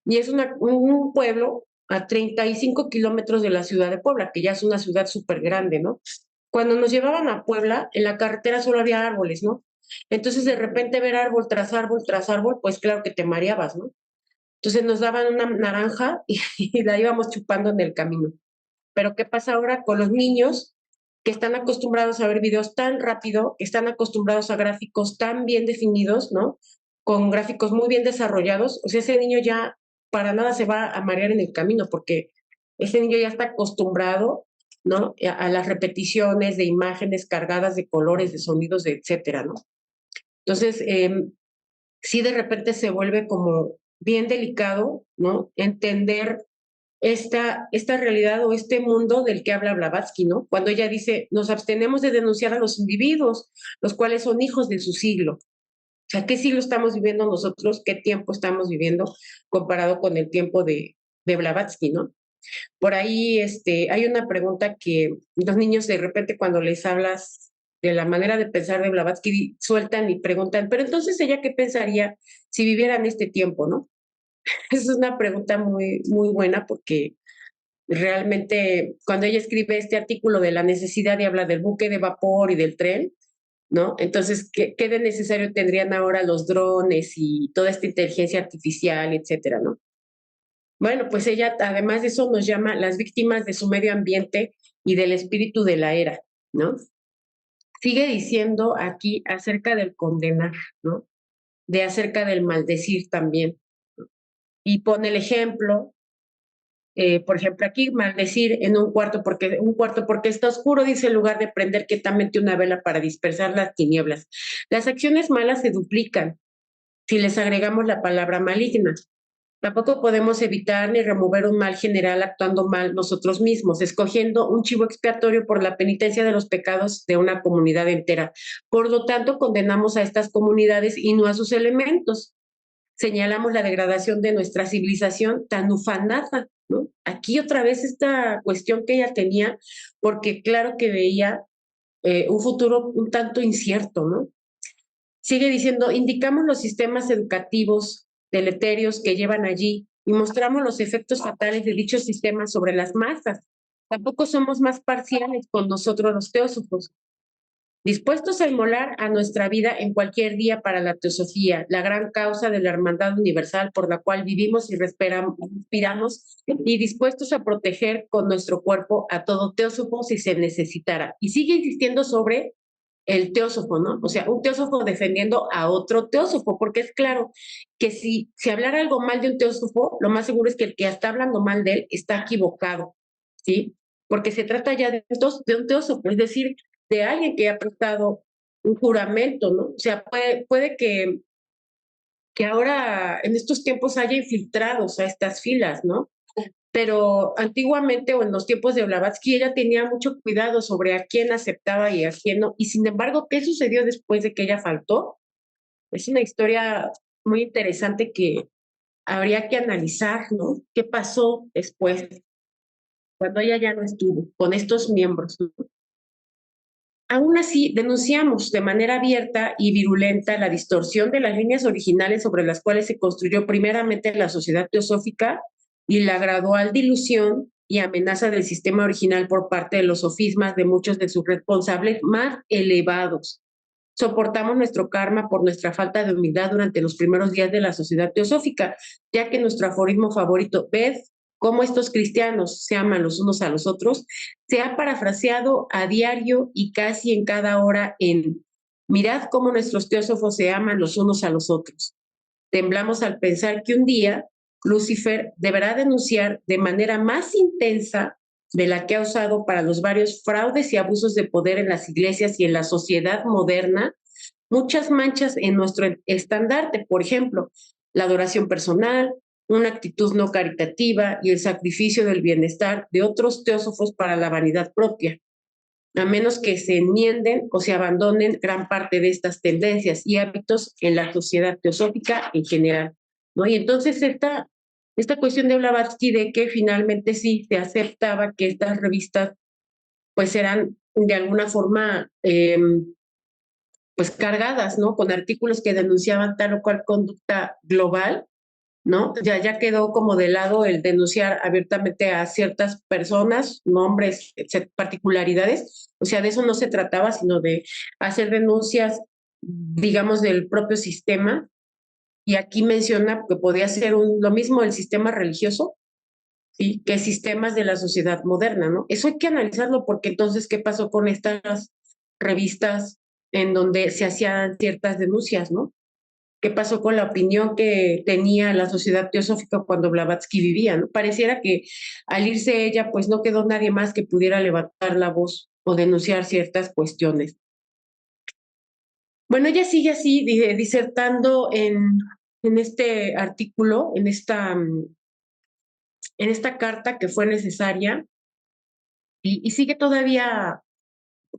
[SPEAKER 2] y es un pueblo a 35 kilómetros de la ciudad de Puebla, que ya es una ciudad súper grande, ¿no? Cuando nos llevaban a Puebla, en la carretera solo había árboles, ¿no? Entonces, de repente ver árbol tras árbol tras árbol, pues claro que te mareabas, ¿no? Entonces nos daban una naranja y la íbamos chupando en el camino. Pero ¿qué pasa ahora con los niños que están acostumbrados a ver videos tan rápido, que están acostumbrados a gráficos tan bien definidos, ¿no? Con gráficos muy bien desarrollados? O sea, ese niño ya para nada se va a marear en el camino porque ese niño ya está acostumbrado, ¿no? A las repeticiones de imágenes cargadas de colores, de sonidos, de etcétera, ¿no? Entonces, sí de repente se vuelve como bien delicado, ¿no? Entender esta realidad o este mundo del que habla Blavatsky, ¿no? Cuando ella dice, nos abstenemos de denunciar a los individuos, los cuales son hijos de su siglo. O sea, ¿qué siglo estamos viviendo nosotros? ¿Qué tiempo estamos viviendo comparado con el tiempo de Blavatsky, ¿no? Por ahí hay una pregunta que los niños de repente cuando les hablas de la manera de pensar de Blavatsky sueltan y preguntan, pero entonces ella qué pensaría si viviera en este tiempo, ¿no? Esa es una pregunta muy buena porque realmente cuando ella escribe este artículo de la necesidad y habla del buque de vapor y del tren, ¿no? Entonces, ¿qué de necesario tendrían ahora los drones y toda esta inteligencia artificial, etcétera, ¿no? Bueno, pues ella, además de eso, nos llama las víctimas de su medio ambiente y del espíritu de la era, ¿no? Sigue diciendo aquí acerca del condenar, ¿no? De acerca del maldecir también. Y pone el ejemplo, por ejemplo, aquí maldecir en un cuarto porque está oscuro, dice, en lugar de prender quietamente una vela para dispersar las tinieblas. Las acciones malas se duplican si les agregamos la palabra maligna. Tampoco podemos evitar ni remover un mal general actuando mal nosotros mismos, escogiendo un chivo expiatorio por la penitencia de los pecados de una comunidad entera. Por lo tanto, condenamos a estas comunidades y no a sus elementos. Señalamos la degradación de nuestra civilización tan ufanada, ¿no? Aquí otra vez esta cuestión que ella tenía, porque claro que veía un futuro un tanto incierto, ¿no? Sigue diciendo, indicamos los sistemas educativos deleterios que llevan allí y mostramos los efectos fatales de dichos sistemas sobre las masas. Tampoco somos más parciales con nosotros los teósofos, dispuestos a inmolar a nuestra vida en cualquier día para la teosofía, la gran causa de la hermandad universal por la cual vivimos y respiramos, y dispuestos a proteger con nuestro cuerpo a todo teósofo si se necesitara. Y sigue insistiendo sobre el teósofo, ¿no? O sea, un teósofo defendiendo a otro teósofo, porque es claro que si hablara algo mal de un teósofo, lo más seguro es que el que está hablando mal de él está equivocado, ¿sí? Porque se trata ya de un teósofo, es decir, de alguien que ha prestado un juramento, ¿no? O sea, puede que ahora en estos tiempos haya infiltrados a estas filas, ¿no? Pero antiguamente o en los tiempos de Blavatsky ella tenía mucho cuidado sobre a quién aceptaba y a quién no. Y sin embargo, ¿qué sucedió después de que ella faltó? Es una historia muy interesante que habría que analizar, ¿no? ¿Qué pasó después, cuando ella ya no estuvo con estos miembros, ¿no? Aún así, denunciamos de manera abierta y virulenta la distorsión de las líneas originales sobre las cuales se construyó primeramente la sociedad teosófica y la gradual dilución y amenaza del sistema original por parte de los sofismas de muchos de sus responsables más elevados. Soportamos nuestro karma por nuestra falta de humildad durante los primeros días de la sociedad teosófica, ya que nuestro aforismo favorito, ved cómo estos cristianos se aman los unos a los otros, se ha parafraseado a diario y casi en cada hora en mirad cómo nuestros teósofos se aman los unos a los otros. Temblamos al pensar que un día Lucifer deberá denunciar de manera más intensa de la que ha usado para los varios fraudes y abusos de poder en las iglesias y en la sociedad moderna, muchas manchas en nuestro estandarte, por ejemplo, la adoración personal, una actitud no caritativa y el sacrificio del bienestar de otros teósofos para la vanidad propia, a menos que se enmienden o se abandonen gran parte de estas tendencias y hábitos en la sociedad teosófica en general, ¿no? Y entonces esta cuestión de Blavatsky de que finalmente sí se aceptaba que estas revistas pues eran de alguna forma pues cargadas, ¿no? Con artículos que denunciaban tal o cual conducta global, ¿no? Ya quedó como de lado el denunciar abiertamente a ciertas personas, nombres, particularidades. O sea, de eso no se trataba, sino de hacer denuncias, digamos, del propio sistema. Y aquí menciona que podía ser lo mismo el sistema religioso, ¿sí? Que sistemas de la sociedad moderna, ¿no? Eso hay que analizarlo porque entonces, ¿qué pasó con estas revistas en donde se hacían ciertas denuncias, ¿no? ¿Qué pasó con la opinión que tenía la sociedad teosófica cuando Blavatsky vivía, ¿no? Pareciera que al irse ella, pues no quedó nadie más que pudiera levantar la voz o denunciar ciertas cuestiones. Bueno, ella sigue así, disertando en este artículo, en esta carta que fue necesaria, y sigue todavía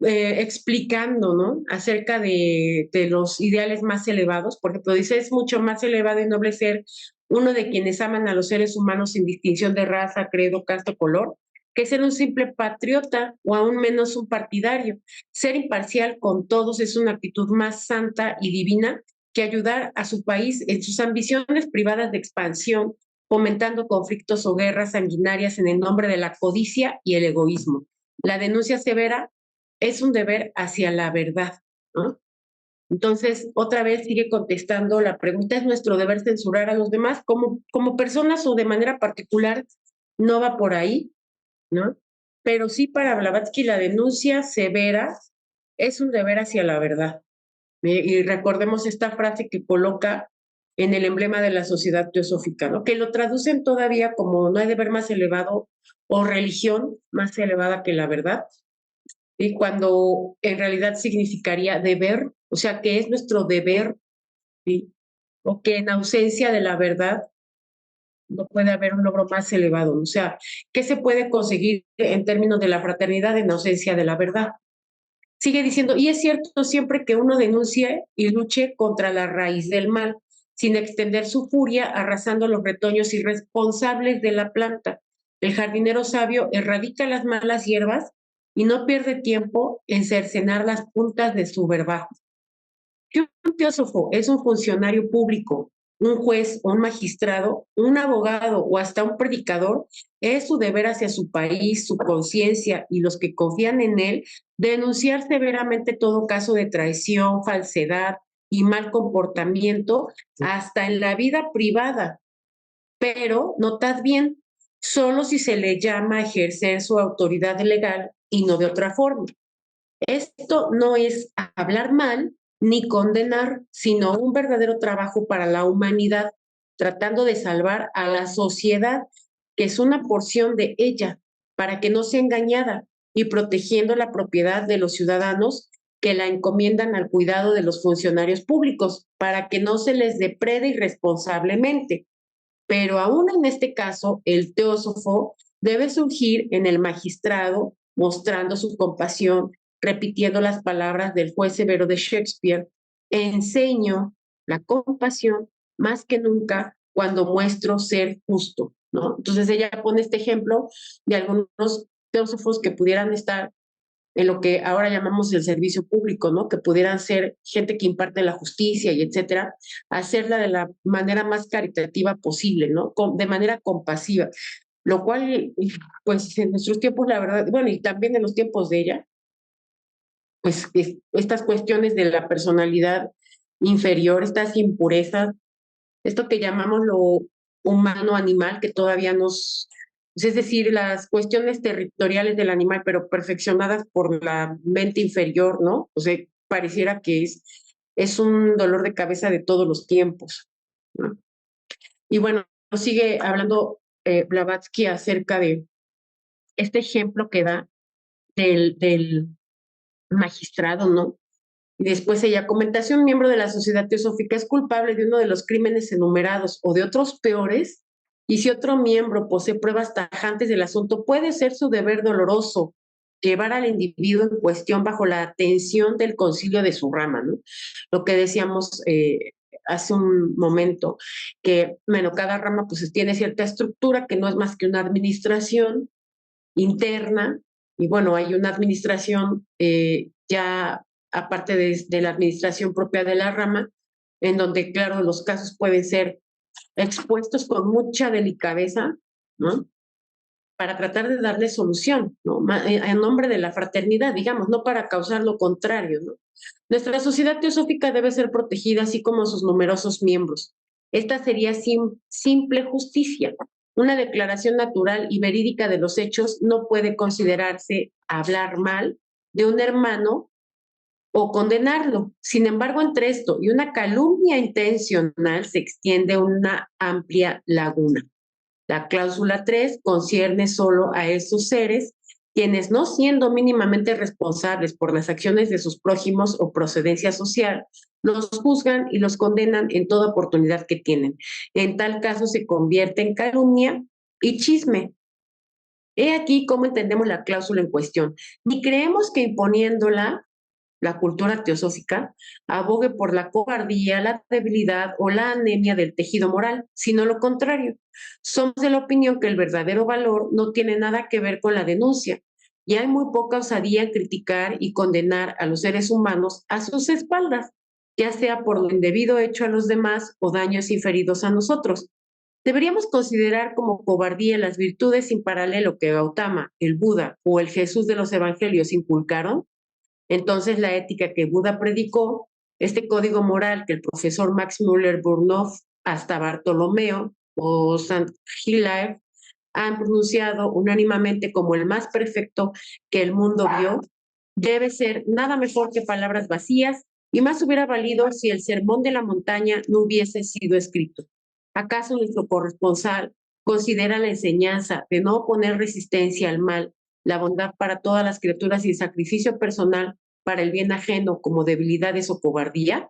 [SPEAKER 2] explicando, ¿no? Acerca de los ideales más elevados, porque pues, dice, es mucho más elevado y noble ser uno de quienes aman a los seres humanos sin distinción de raza, credo, casta o color, que ser un simple patriota o aún menos un partidario. Ser imparcial con todos es una actitud más santa y divina que ayudar a su país en sus ambiciones privadas de expansión, fomentando conflictos o guerras sanguinarias en el nombre de la codicia y el egoísmo. La denuncia severa es un deber hacia la verdad, ¿no? Entonces, otra vez sigue contestando la pregunta, ¿es nuestro deber censurar a los demás? Como personas o de manera particular, no va por ahí, ¿no? Pero sí para Blavatsky la denuncia severa es un deber hacia la verdad. Y recordemos esta frase que coloca en el emblema de la sociedad teosófica, ¿no? Que lo traducen todavía como no hay deber más elevado o religión más elevada que la verdad, y cuando en realidad significaría deber, o sea, que es nuestro deber, ¿sí? O que en ausencia de la verdad no puede haber un logro más elevado. O sea, ¿qué se puede conseguir en términos de la fraternidad en ausencia de la verdad? Sigue diciendo, y es cierto siempre que uno denuncie y luche contra la raíz del mal, sin extender su furia, arrasando los retoños irresponsables de la planta. El jardinero sabio erradica las malas hierbas y no pierde tiempo en cercenar las puntas de su verbajo. Un teósofo es un funcionario público, un juez, un magistrado, un abogado o hasta un predicador, es su deber hacia su país, su conciencia y los que confían en él, denunciar severamente todo caso de traición, falsedad y mal comportamiento, hasta en la vida privada. Pero, notad bien, solo si se le llama a ejercer su autoridad legal y no de otra forma. Esto no es hablar mal ni condenar, sino un verdadero trabajo para la humanidad, tratando de salvar a la sociedad, que es una porción de ella, para que no sea engañada y protegiendo la propiedad de los ciudadanos que la encomiendan al cuidado de los funcionarios públicos para que no se les deprede irresponsablemente. Pero aún en este caso, el teósofo debe surgir en el magistrado, mostrando su compasión, repitiendo las palabras del juez severo de Shakespeare: enseño la compasión más que nunca cuando muestro ser justo, ¿no? Entonces ella pone este ejemplo de algunos teósofos que pudieran estar en lo que ahora llamamos el servicio público, ¿no? Que pudieran ser gente que imparte la justicia y etcétera, hacerla de la manera más caritativa posible, ¿no? De manera compasiva, lo cual, pues en nuestros tiempos, la verdad, bueno, y también en los tiempos de ella, pues estas cuestiones de la personalidad inferior, estas impurezas, esto que llamamos lo humano animal, que todavía nos, pues, es decir, las cuestiones territoriales del animal, pero perfeccionadas por la mente inferior, ¿no? O sea, pareciera que es un dolor de cabeza de todos los tiempos, ¿no? Y bueno, sigue hablando Blavatsky acerca de este ejemplo que da del magistrado, ¿no? Y después ella comenta: si un miembro de la sociedad teosófica es culpable de uno de los crímenes enumerados o de otros peores, y si otro miembro posee pruebas tajantes del asunto, puede ser su deber doloroso llevar al individuo en cuestión bajo la atención del concilio de su rama, ¿no? Lo que decíamos hace un momento, que, bueno, cada rama pues tiene cierta estructura que no es más que una administración interna, y bueno, hay una administración ya aparte de la administración propia de la rama, en donde, claro, los casos pueden ser expuestos con mucha delicadeza, ¿no? Para tratar de darle solución, ¿no? En nombre de la fraternidad, digamos, no para causar lo contrario, ¿no? Nuestra sociedad teosófica debe ser protegida, así como sus numerosos miembros. Esta sería simple justicia. Una declaración natural y verídica de los hechos no puede considerarse hablar mal de un hermano o condenarlo. Sin embargo, entre esto y una calumnia intencional se extiende una amplia laguna. La cláusula 3 concierne solo a esos seres quienes, no siendo mínimamente responsables por las acciones de sus prójimos o procedencia social, los juzgan y los condenan en toda oportunidad que tienen. En tal caso se convierte en calumnia y chisme. He aquí cómo entendemos la cláusula en cuestión. Ni creemos que imponiéndola, la cultura teosófica abogue por la cobardía, la debilidad o la anemia del tejido moral, sino lo contrario. Somos de la opinión que el verdadero valor no tiene nada que ver con la denuncia, y hay muy poca osadía en criticar y condenar a los seres humanos a sus espaldas, ya sea por lo indebido hecho a los demás o daños inferidos a nosotros. Deberíamos considerar como cobardía las virtudes sin paralelo que Gautama, el Buda o el Jesús de los Evangelios inculcaron. Entonces, la ética que Buda predicó, este código moral que el profesor Max Müller-Burnoff, hasta Bartolomeo o Saint Hilaire han pronunciado unánimemente como el más perfecto que el mundo vio, debe ser nada mejor que palabras vacías, y más hubiera valido si el sermón de la montaña no hubiese sido escrito. ¿Acaso nuestro corresponsal considera la enseñanza de no oponer resistencia al mal, la bondad para todas las criaturas y el sacrificio personal para el bien ajeno como debilidades o cobardía?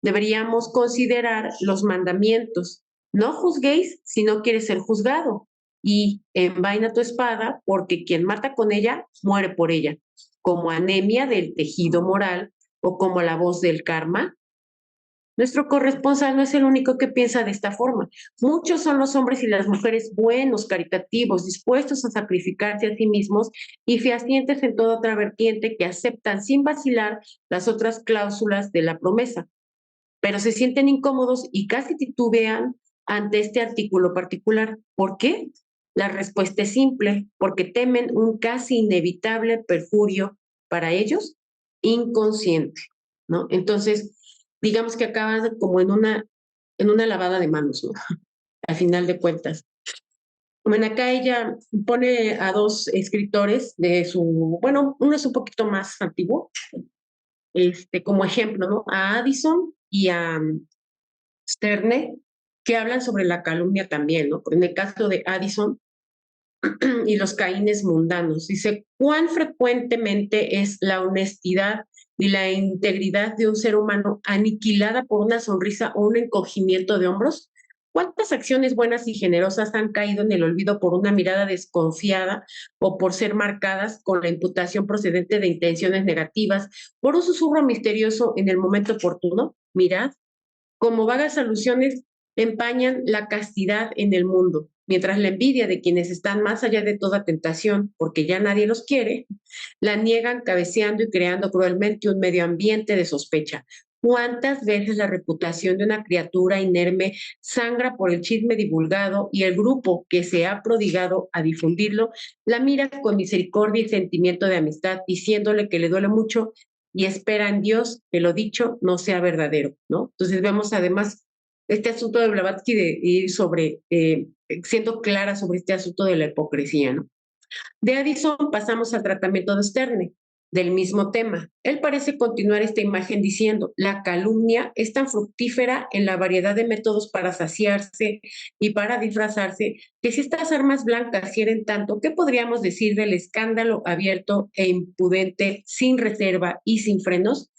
[SPEAKER 2] Deberíamos considerar los mandamientos. No juzguéis si no quieres ser juzgado, y envaina tu espada, porque quien mata con ella muere por ella, como anemia del tejido moral o como la voz del karma. Nuestro corresponsal no es el único que piensa de esta forma. Muchos son los hombres y las mujeres buenos, caritativos, dispuestos a sacrificarse a sí mismos y fehacientes en toda otra vertiente, que aceptan sin vacilar las otras cláusulas de la promesa, pero se sienten incómodos y casi titubean ante este artículo particular. ¿Por qué? La respuesta es simple: porque temen un casi inevitable perjurio para ellos inconsciente, ¿no? Entonces, digamos que acaban como en una lavada de manos, ¿no? Al final de cuentas. Bueno, acá ella pone a dos escritores de su, bueno, uno es un poquito más antiguo, como ejemplo, ¿no? A Addison y a Sterne, que hablan sobre la calumnia también, ¿no? En el caso de Addison y los caínes mundanos, dice: ¿cuán frecuentemente es la honestidad y la integridad de un ser humano aniquilada por una sonrisa o un encogimiento de hombros? ¿Cuántas acciones buenas y generosas han caído en el olvido por una mirada desconfiada o por ser marcadas con la imputación procedente de intenciones negativas, por un susurro misterioso en el momento oportuno? Mirad, como vagas alusiones empañan la castidad en el mundo, mientras la envidia de quienes están más allá de toda tentación, porque ya nadie los quiere, la niegan cabeceando y creando cruelmente un medio ambiente de sospecha. ¿Cuántas veces la reputación de una criatura inerme sangra por el chisme divulgado y el grupo que se ha prodigado a difundirlo la mira con misericordia y sentimiento de amistad, diciéndole que le duele mucho y espera en Dios que lo dicho no sea verdadero, ¿no? Entonces vemos además este asunto de Blavatsky de ir sobre, siendo clara sobre este asunto de la hipocresía, ¿no? De Addison pasamos al tratamiento de Sterne, del mismo tema. Él parece continuar esta imagen diciendo, la calumnia es tan fructífera en la variedad de métodos para saciarse y para disfrazarse, que si estas armas blancas hieren tanto, ¿qué podríamos decir del escándalo abierto e impudente, sin reserva y sin frenos?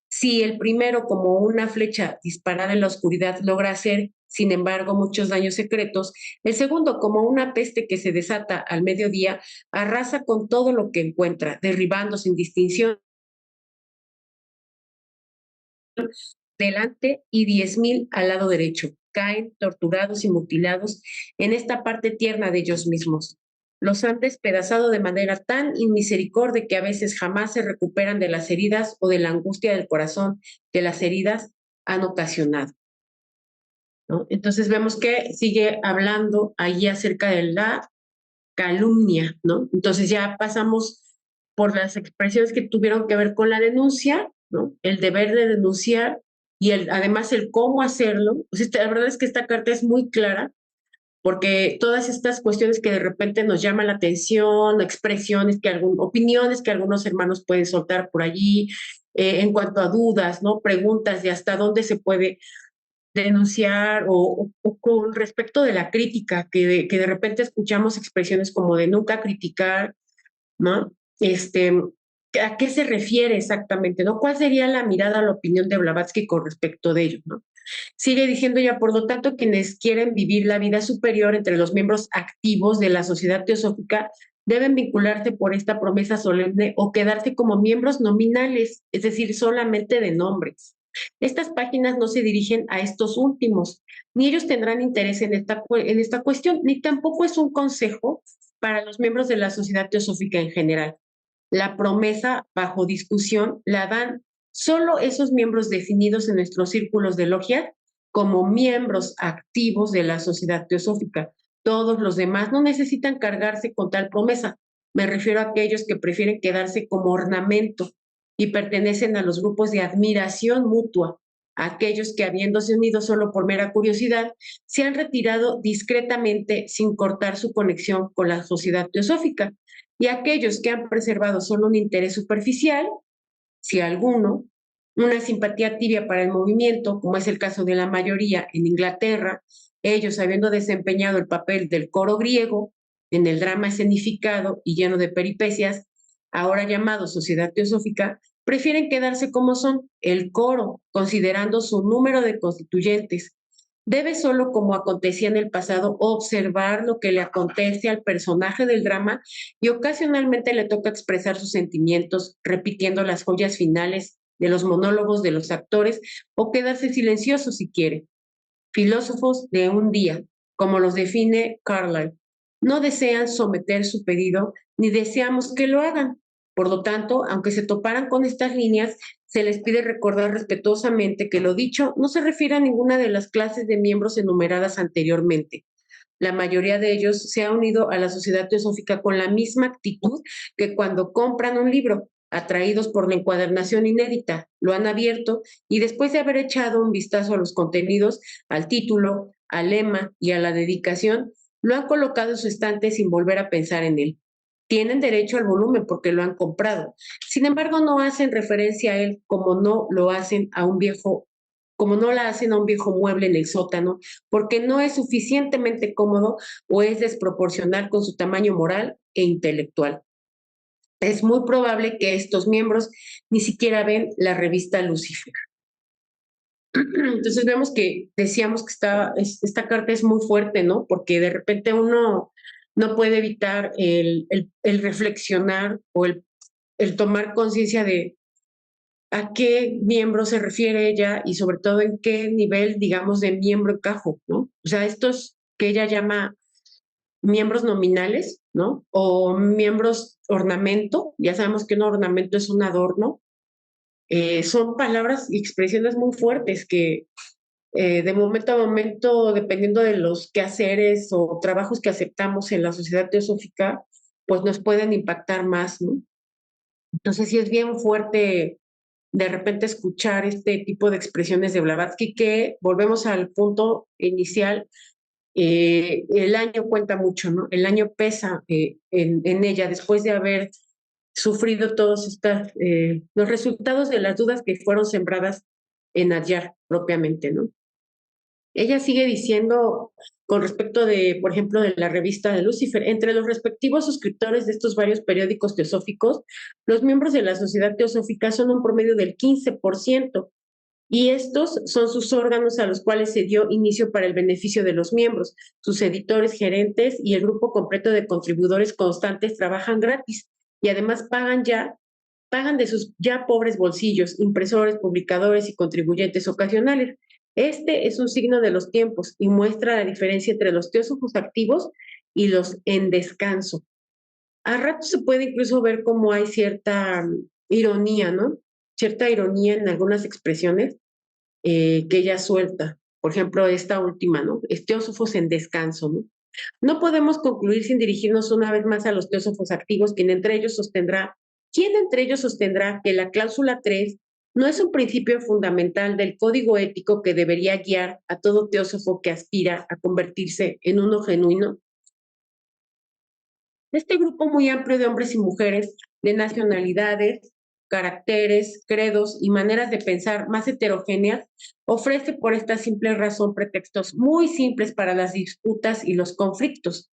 [SPEAKER 2] Si el primero, como una flecha disparada en la oscuridad, logra hacer, sin embargo, muchos daños secretos, el segundo, como una peste que se desata al mediodía, arrasa con todo lo que encuentra, derribando sin distinción delante y 10,000 al lado derecho. Caen torturados y mutilados en esta parte tierna de ellos mismos. Los han despedazado de manera tan inmisericordia que a veces jamás se recuperan de las heridas o de la angustia del corazón que las heridas han ocasionado, ¿no? Entonces vemos que sigue hablando allí acerca de la calumnia, ¿no? Entonces ya pasamos por las expresiones que tuvieron que ver con la denuncia, ¿no? El deber de denunciar y además el cómo hacerlo. O sea, la verdad es que esta carta es muy clara porque todas estas cuestiones que de repente nos llaman la atención, expresiones opiniones que algunos hermanos pueden soltar por allí, en cuanto a dudas, ¿no? Preguntas de hasta dónde se puede denunciar o con respecto de la crítica, que de repente escuchamos expresiones como de nunca criticar, ¿no? ¿A qué se refiere exactamente, no? ¿Cuál sería la mirada, la opinión de Blavatsky con respecto de ello, no? Sigue diciendo ya, por lo tanto, quienes quieren vivir la vida superior entre los miembros activos de la sociedad teosófica deben vincularse por esta promesa solemne o quedarse como miembros nominales, es decir, solamente de nombres. Estas páginas no se dirigen a estos últimos, ni ellos tendrán interés en esta cuestión, ni tampoco es un consejo para los miembros de la sociedad teosófica en general. La promesa bajo discusión la dan solo esos miembros definidos en nuestros círculos de logia como miembros activos de la sociedad teosófica. Todos los demás no necesitan cargarse con tal promesa. Me refiero a aquellos que prefieren quedarse como ornamento y pertenecen a los grupos de admiración mutua, aquellos que habiéndose unido solo por mera curiosidad, se han retirado discretamente sin cortar su conexión con la sociedad teosófica, y aquellos que han preservado solo un interés superficial, si alguno, una simpatía tibia para el movimiento, como es el caso de la mayoría en Inglaterra, ellos habiendo desempeñado el papel del coro griego en el drama escenificado y lleno de peripecias, ahora llamado Sociedad Teosófica, prefieren quedarse como son, el coro, considerando su número de constituyentes. Debe solo, como acontecía en el pasado, observar lo que le acontece al personaje del drama y ocasionalmente le toca expresar sus sentimientos, repitiendo las joyas finales de los monólogos de los actores o quedarse silencioso si quiere. Filósofos de un día, como los define Carlyle, no desean someter su pedido ni deseamos que lo hagan. Por lo tanto, aunque se toparan con estas líneas, se les pide recordar respetuosamente que lo dicho no se refiere a ninguna de las clases de miembros enumeradas anteriormente. La mayoría de ellos se ha unido a la sociedad teosófica con la misma actitud que cuando compran un libro, atraídos por la encuadernación inédita, lo han abierto y después de haber echado un vistazo a los contenidos, al título, al lema y a la dedicación, lo han colocado en su estante sin volver a pensar en él. Tienen derecho al volumen porque lo han comprado. Sin embargo, no hacen referencia a él como no la hacen a un viejo mueble en el sótano, porque no es suficientemente cómodo o es desproporcional con su tamaño moral e intelectual. es muy probable que estos miembros ni siquiera ven la revista Lucifer. Entonces vemos que decíamos que esta carta es muy fuerte, ¿no? Porque de repente uno no puede evitar el reflexionar o el tomar conciencia de a qué miembro se refiere ella y sobre todo en qué nivel, digamos, de miembro encajo, ¿no? O sea, estos que ella llama miembros nominales, ¿no? O miembros ornamento, ya sabemos que un ornamento es un adorno, son palabras y expresiones muy fuertes que de momento a momento, dependiendo de los quehaceres o trabajos que aceptamos en la sociedad teosófica, pues nos pueden impactar más, ¿no? Entonces sí es bien fuerte de repente escuchar este tipo de expresiones de Blavatsky que volvemos al punto inicial, el año cuenta mucho, ¿no? El año pesa en ella después de haber sufrido todos los resultados de las dudas que fueron sembradas en Adyar propiamente, ¿no? Ella sigue diciendo con respecto de, por ejemplo, de la revista de Lucifer, entre los respectivos suscriptores de estos varios periódicos teosóficos, los miembros de la sociedad teosófica son un promedio del 15%, y estos son sus órganos a los cuales se dio inicio para el beneficio de los miembros. Sus editores, gerentes y el grupo completo de contribuidores constantes trabajan gratis y además pagan de sus ya pobres bolsillos, impresores, publicadores y contribuyentes ocasionales. Este es un signo de los tiempos y muestra la diferencia entre los teósofos activos y los en descanso. A rato se puede incluso ver cómo hay cierta ironía, ¿no? Cierta ironía en algunas expresiones que ella suelta. Por ejemplo, esta última, ¿no? Es teósofos en descanso, ¿no? No podemos concluir sin dirigirnos una vez más a los teósofos activos, ¿quién entre ellos sostendrá que la cláusula 3 no es un principio fundamental del código ético que debería guiar a todo teósofo que aspira a convertirse en uno genuino? Este grupo muy amplio de hombres y mujeres, de nacionalidades, caracteres, credos y maneras de pensar más heterogéneas, ofrece por esta simple razón pretextos muy simples para las disputas y los conflictos.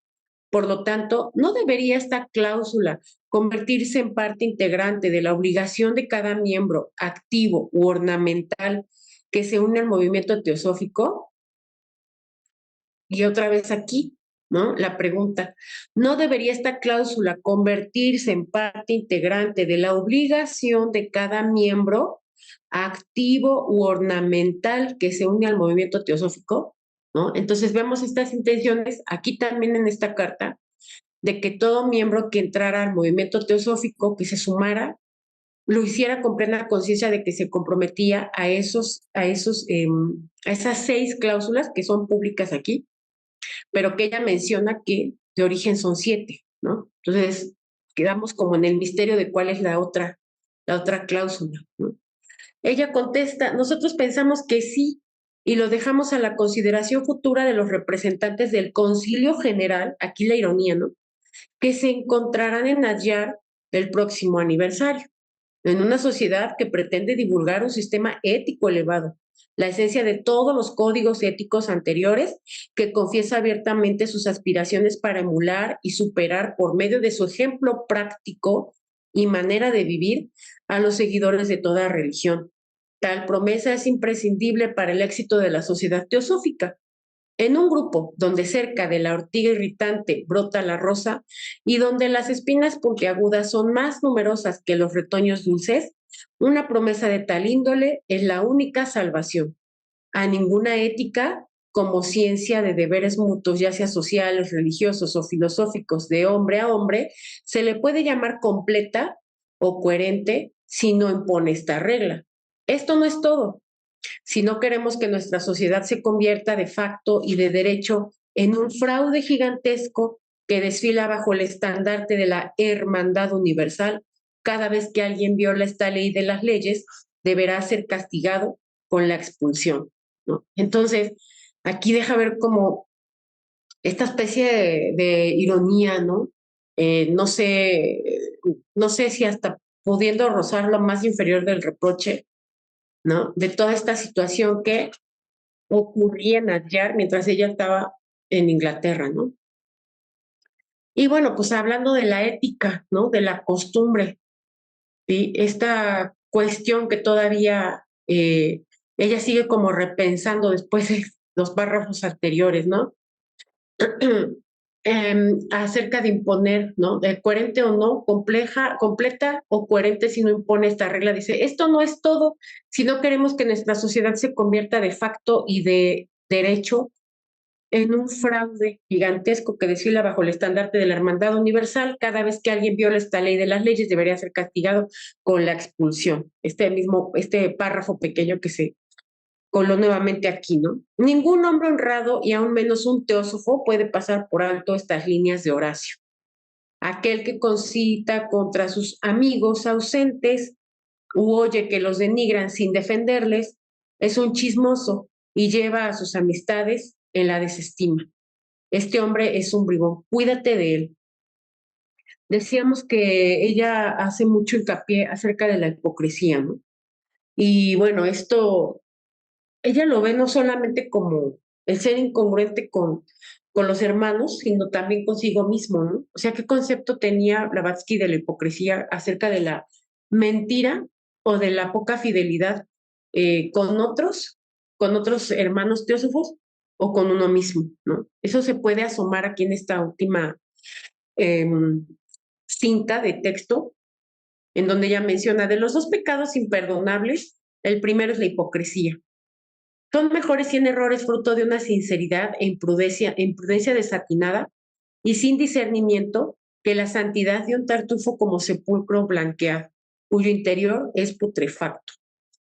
[SPEAKER 2] Por lo tanto, ¿no debería esta cláusula convertirse en parte integrante de la obligación de cada miembro activo u ornamental que se une al movimiento teosófico? Y otra vez aquí, ¿no? La pregunta, ¿no debería esta cláusula convertirse en parte integrante de la obligación de cada miembro activo u ornamental que se une al movimiento teosófico? ¿No? Entonces vemos estas intenciones aquí también en esta carta de que todo miembro que entrara al movimiento teosófico, que se sumara, lo hiciera con plena conciencia de que se comprometía a esas 6 cláusulas que son públicas aquí, pero que ella menciona que de origen son 7, ¿no? Entonces, quedamos como en el misterio de cuál es la otra cláusula, ¿no? Ella contesta, nosotros pensamos que sí, y lo dejamos a la consideración futura de los representantes del Concilio General, aquí la ironía, ¿no? Que se encontrarán en Adyar del próximo aniversario, en una sociedad que pretende divulgar un sistema ético elevado, la esencia de todos los códigos éticos anteriores, que confiesa abiertamente sus aspiraciones para emular y superar por medio de su ejemplo práctico y manera de vivir a los seguidores de toda religión. Tal promesa es imprescindible para el éxito de la sociedad teosófica. En un grupo donde cerca de la ortiga irritante brota la rosa y donde las espinas puntiagudas son más numerosas que los retoños dulces, una promesa de tal índole es la única salvación. A ninguna ética, como ciencia de deberes mutuos, ya sea sociales, religiosos o filosóficos, de hombre a hombre, se le puede llamar completa o coherente si no impone esta regla. Esto no es todo. Si no queremos que nuestra sociedad se convierta de facto y de derecho en un fraude gigantesco que desfila bajo el estandarte de la hermandad universal, cada vez que alguien viola esta ley de las leyes, deberá ser castigado con la expulsión, ¿no? Entonces, aquí deja ver como esta especie de ironía, ¿no? No sé, no sé si hasta pudiendo rozar lo más inferior del reproche, ¿no? De toda esta situación que ocurría en Adyar mientras ella estaba en Inglaterra, ¿no? Y bueno, pues hablando de la ética, ¿no? De la costumbre, ¿sí? Esta cuestión que todavía ella sigue como repensando después de los párrafos anteriores, ¿no? Acerca de imponer, ¿no? De coherente o no, compleja, completa o coherente si no impone esta regla. Dice, esto no es todo. Si no queremos que nuestra sociedad se convierta de facto y de derecho en un fraude gigantesco que desfila bajo el estandarte de la hermandad universal, cada vez que alguien viola esta ley de las leyes debería ser castigado con la expulsión. Este párrafo pequeño que se coló nuevamente aquí, ¿no? Ningún hombre honrado y aún menos un teósofo puede pasar por alto estas líneas de Horacio. Aquel que concita contra sus amigos ausentes u oye que los denigran sin defenderles es un chismoso y lleva a sus amistades en la desestima. Este hombre es un bribón, cuídate de él. Decíamos que ella hace mucho hincapié acerca de la hipocresía, ¿no? Y bueno, esto ella lo ve no solamente como el ser incongruente con los hermanos, sino también consigo mismo, ¿no? O sea, ¿qué concepto tenía Blavatsky de la hipocresía acerca de la mentira o de la poca fidelidad con otros hermanos teósofos o con uno mismo, ¿no? Eso se puede asomar aquí en esta última eh, cinta de texto, en donde ella menciona de los dos pecados imperdonables, el primero es la hipocresía. Son mejores 100 errores fruto de una sinceridad e imprudencia desatinada y sin discernimiento que la santidad de un tartufo como sepulcro blanqueado, cuyo interior es putrefacto.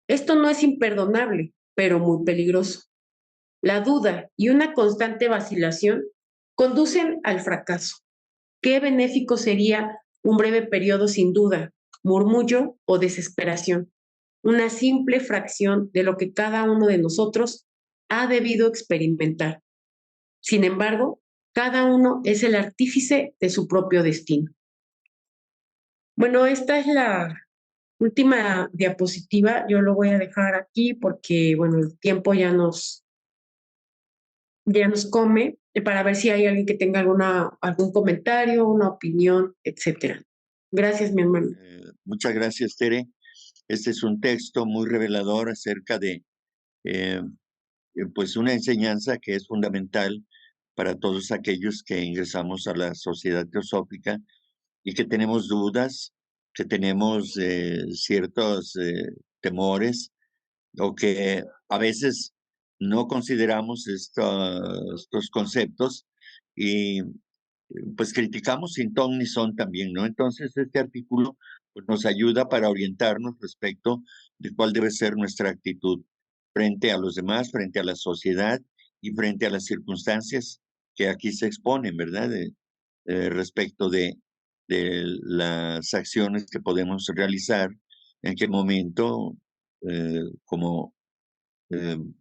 [SPEAKER 2] Esto no es imperdonable, pero muy peligroso. La duda y una constante vacilación conducen al fracaso. Qué benéfico sería un breve periodo sin duda, murmullo o desesperación, una simple fracción de lo que cada uno de nosotros ha debido experimentar. Sin embargo, cada uno es el artífice de su propio destino. Bueno, esta es la última diapositiva. Yo lo voy a dejar aquí porque, bueno, el tiempo ya nos come para ver si hay alguien que tenga algún comentario, una opinión, etcétera. Gracias, mi hermano.
[SPEAKER 1] Muchas gracias, Tere. Este es un texto muy revelador acerca de eh, pues una enseñanza que es fundamental para todos aquellos que ingresamos a la sociedad teosófica y que tenemos dudas, que tenemos ciertos temores o que a veces no consideramos estos conceptos y pues criticamos sin ton ni son también, ¿no? Entonces este artículo pues, nos ayuda para orientarnos respecto de cuál debe ser nuestra actitud frente a los demás, frente a la sociedad y frente a las circunstancias que aquí se exponen, ¿verdad? Respecto de las acciones que podemos realizar, en qué momento, como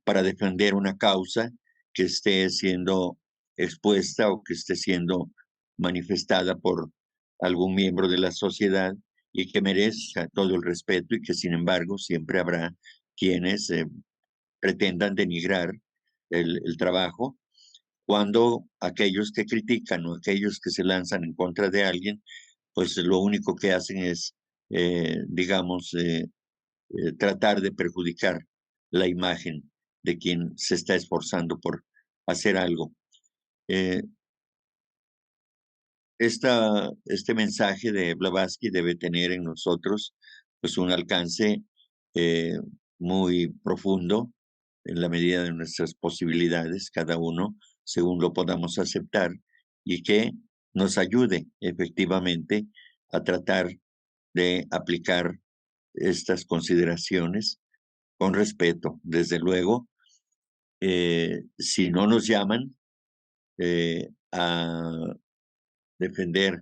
[SPEAKER 1] para defender una causa que esté siendo expuesta o que esté siendo manifestada por algún miembro de la sociedad y que merezca todo el respeto y que sin embargo siempre habrá quienes pretendan denigrar el trabajo cuando aquellos que critican o aquellos que se lanzan en contra de alguien, pues lo único que hacen es, digamos, tratar de perjudicar la imagen de quien se está esforzando por hacer algo. Eh, este mensaje de Blavatsky debe tener en nosotros pues un alcance eh, muy profundo en la medida de nuestras posibilidades, cada uno según lo podamos aceptar, y que nos ayude efectivamente a tratar de aplicar estas consideraciones con respeto. Desde luego, si no nos llaman a defender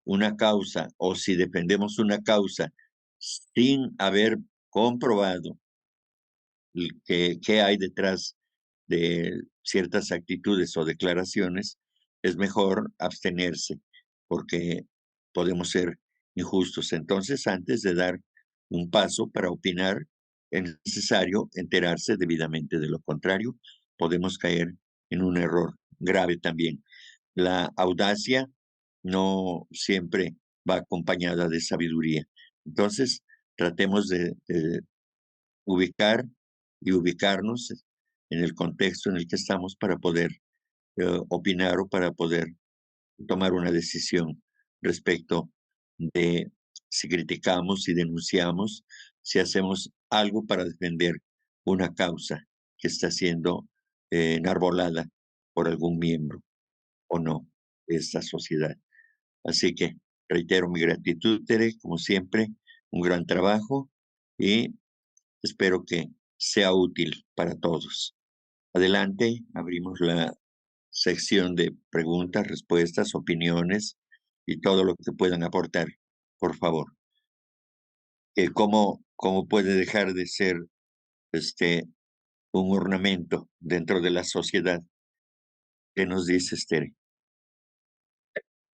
[SPEAKER 1] una causa o si defendemos una causa sin haber comprobado qué hay detrás de ciertas actitudes o declaraciones, es mejor abstenerse porque podemos ser injustos. Entonces, antes de dar un paso para opinar, es necesario enterarse debidamente. De lo contrario, podemos caer en un error grave también. La audacia no siempre va acompañada de sabiduría. Entonces, tratemos de ubicar y ubicarnos en el contexto en el que estamos para poder opinar o para poder tomar una decisión respecto de si criticamos, si denunciamos, si hacemos algo para defender una causa que está siendo enarbolada por algún miembro o no de esta sociedad. Así que reitero mi gratitud, Tere, como siempre, un gran trabajo y espero que sea útil para todos. Adelante, abrimos la sección de preguntas, respuestas, opiniones y todo lo que puedan aportar, por favor. ¿Cómo puede dejar de ser un ornamento dentro de la sociedad? ¿Qué nos dice Tere?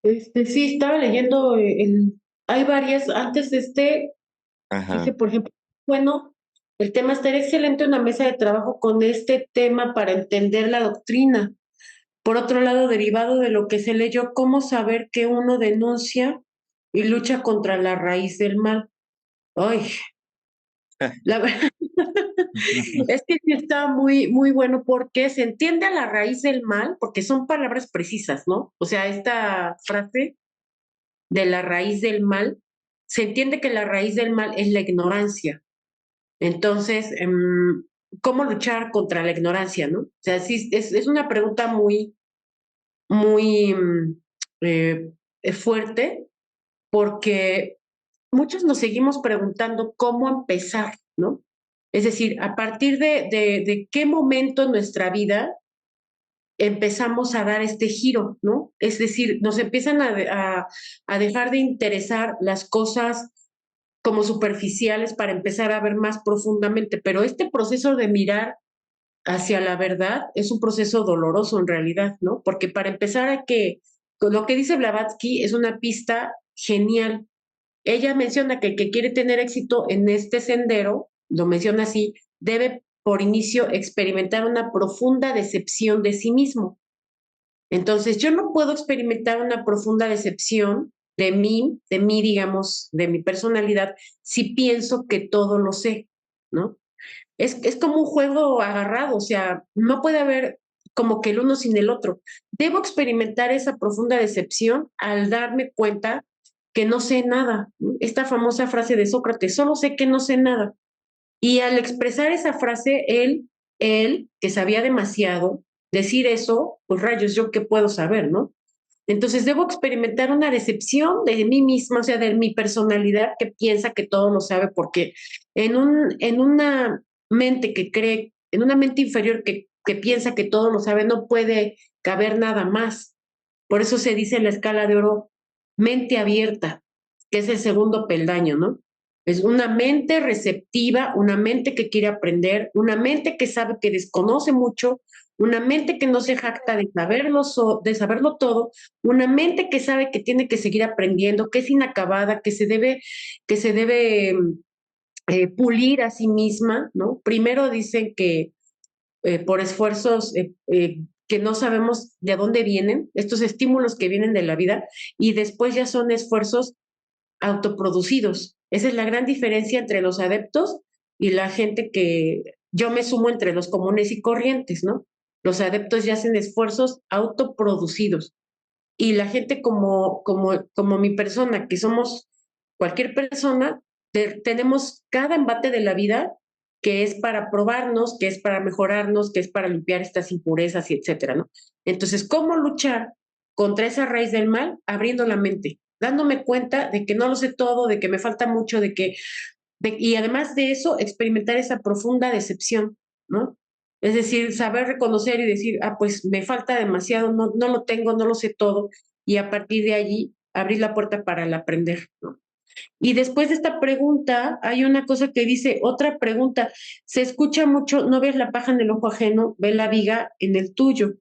[SPEAKER 2] Sí, estaba leyendo, hay varias, antes de dice,
[SPEAKER 1] Ajá,
[SPEAKER 2] por ejemplo, bueno, el tema estaría excelente una mesa de trabajo con este tema para entender la doctrina. Por otro lado, derivado de lo que se leyó, ¿cómo saber que uno denuncia y lucha contra la raíz del mal? Ay, la verdad es que sí está muy, muy bueno porque se entiende a la raíz del mal, porque son palabras precisas, ¿no? O sea, esta frase de la raíz del mal, se entiende que la raíz del mal es la ignorancia. Entonces, ¿cómo luchar contra la ignorancia, no? O sea, sí, es una pregunta muy, muy fuerte porque muchos nos seguimos preguntando cómo empezar, ¿no? Es decir, a partir de qué momento en nuestra vida empezamos a dar este giro, ¿no? Es decir, nos empiezan a dejar de interesar las cosas como superficiales para empezar a ver más profundamente, pero este proceso de mirar hacia la verdad es un proceso doloroso en realidad, ¿no? Porque para empezar hay que, con lo que dice Blavatsky es una pista genial. Ella menciona que el que quiere tener éxito en este sendero, lo menciona así, debe por inicio experimentar una profunda decepción de sí mismo. Entonces, yo no puedo experimentar una profunda decepción de mí, digamos, de mi personalidad, si pienso que todo lo sé, ¿no? Es como un juego agarrado, o sea, no puede haber como que el uno sin el otro. Debo experimentar esa profunda decepción al darme cuenta que no sé nada, ¿no? Esta famosa frase de Sócrates, solo sé que no sé nada. Y al expresar esa frase, él, que sabía demasiado, decir eso, pues rayos, ¿yo qué puedo saber, no? Entonces debo experimentar una decepción de mí misma, o sea, de mi personalidad que piensa que todo lo sabe, porque en una mente que cree, en una mente inferior que piensa que todo lo sabe, no puede caber nada más. Por eso se dice en la escala de oro, mente abierta, que es el segundo peldaño, ¿no? Es una mente receptiva, una mente que quiere aprender, una mente que sabe que desconoce mucho, una mente que no se jacta de saberlo todo, una mente que sabe que tiene que seguir aprendiendo, que es inacabada, que se debe pulir a sí misma, ¿no? Primero dicen que por esfuerzos que no sabemos de dónde vienen, estos estímulos que vienen de la vida, y después ya son esfuerzos autoproducidos. Esa es la gran diferencia entre los adeptos y la gente que yo me sumo entre los comunes y corrientes, ¿no? Los adeptos ya hacen esfuerzos autoproducidos y la gente como mi persona, que somos cualquier persona, tenemos cada embate de la vida que es para probarnos, que es para mejorarnos, que es para limpiar estas impurezas y etcétera, ¿no? Entonces, ¿cómo luchar contra esa raíz del mal? Abriendo la mente, dándome cuenta de que no lo sé todo, de que me falta mucho, y además de eso, experimentar esa profunda decepción, ¿no? Es decir, saber reconocer y decir, ah, pues me falta demasiado, no, no lo tengo, no lo sé todo, y a partir de allí abrir la puerta para el aprender, ¿no? Y después de esta pregunta, hay una cosa que dice, otra pregunta, se escucha mucho, no ves la paja en el ojo ajeno, ve la viga en el tuyo.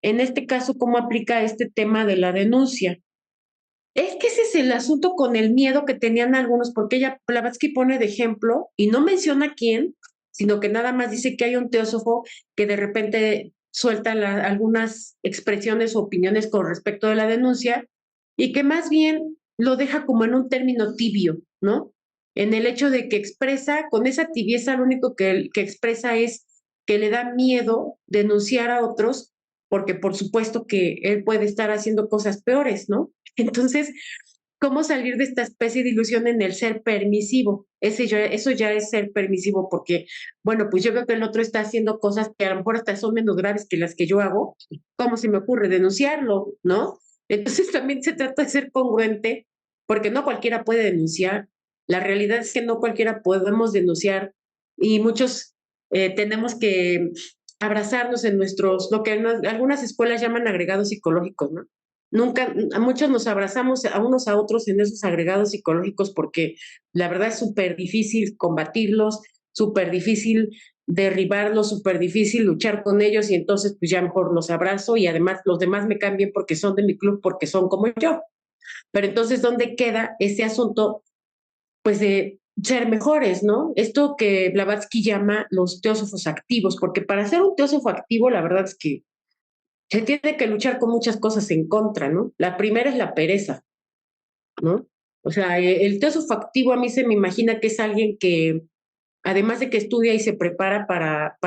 [SPEAKER 2] En este caso, ¿cómo aplica este tema de la denuncia? Es que ese es el asunto con el miedo que tenían algunos, porque ella, Blavatsky pone de ejemplo y no menciona quién, sino que nada más dice que hay un teósofo que de repente suelta algunas expresiones o opiniones con respecto de la denuncia y que más bien lo deja como en un término tibio, ¿no? En el hecho de que expresa, con esa tibieza, lo único que expresa es que le da miedo denunciar a otros, porque por supuesto que él puede estar haciendo cosas peores, ¿no? Entonces, ¿cómo salir de esta especie de ilusión en el ser permisivo? Eso ya es ser permisivo, porque, bueno, pues yo veo que el otro está haciendo cosas que a lo mejor hasta son menos graves que las que yo hago. ¿Cómo se me ocurre denunciarlo, no? Entonces también se trata de ser congruente, porque no cualquiera puede denunciar. La realidad es que no cualquiera podemos denunciar y muchos tenemos que abrazarnos en lo que algunas escuelas llaman agregados psicológicos, ¿no? Nunca, a muchos nos abrazamos a unos a otros en esos agregados psicológicos porque la verdad es súper difícil combatirlos, súper difícil derribarlos, súper difícil luchar con ellos y entonces pues ya mejor los abrazo y además los demás me cambian porque son de mi club, porque son como yo. Pero entonces, ¿dónde queda ese asunto pues de ser mejores, ¿no? Esto que Blavatsky llama los teósofos activos, porque para ser un teósofo activo la verdad es que se tiene que luchar con muchas cosas en contra, ¿no? La primera es la pereza, ¿no? O sea, el teósofo activo a mí se me imagina que es alguien que, además de que estudia y se prepara para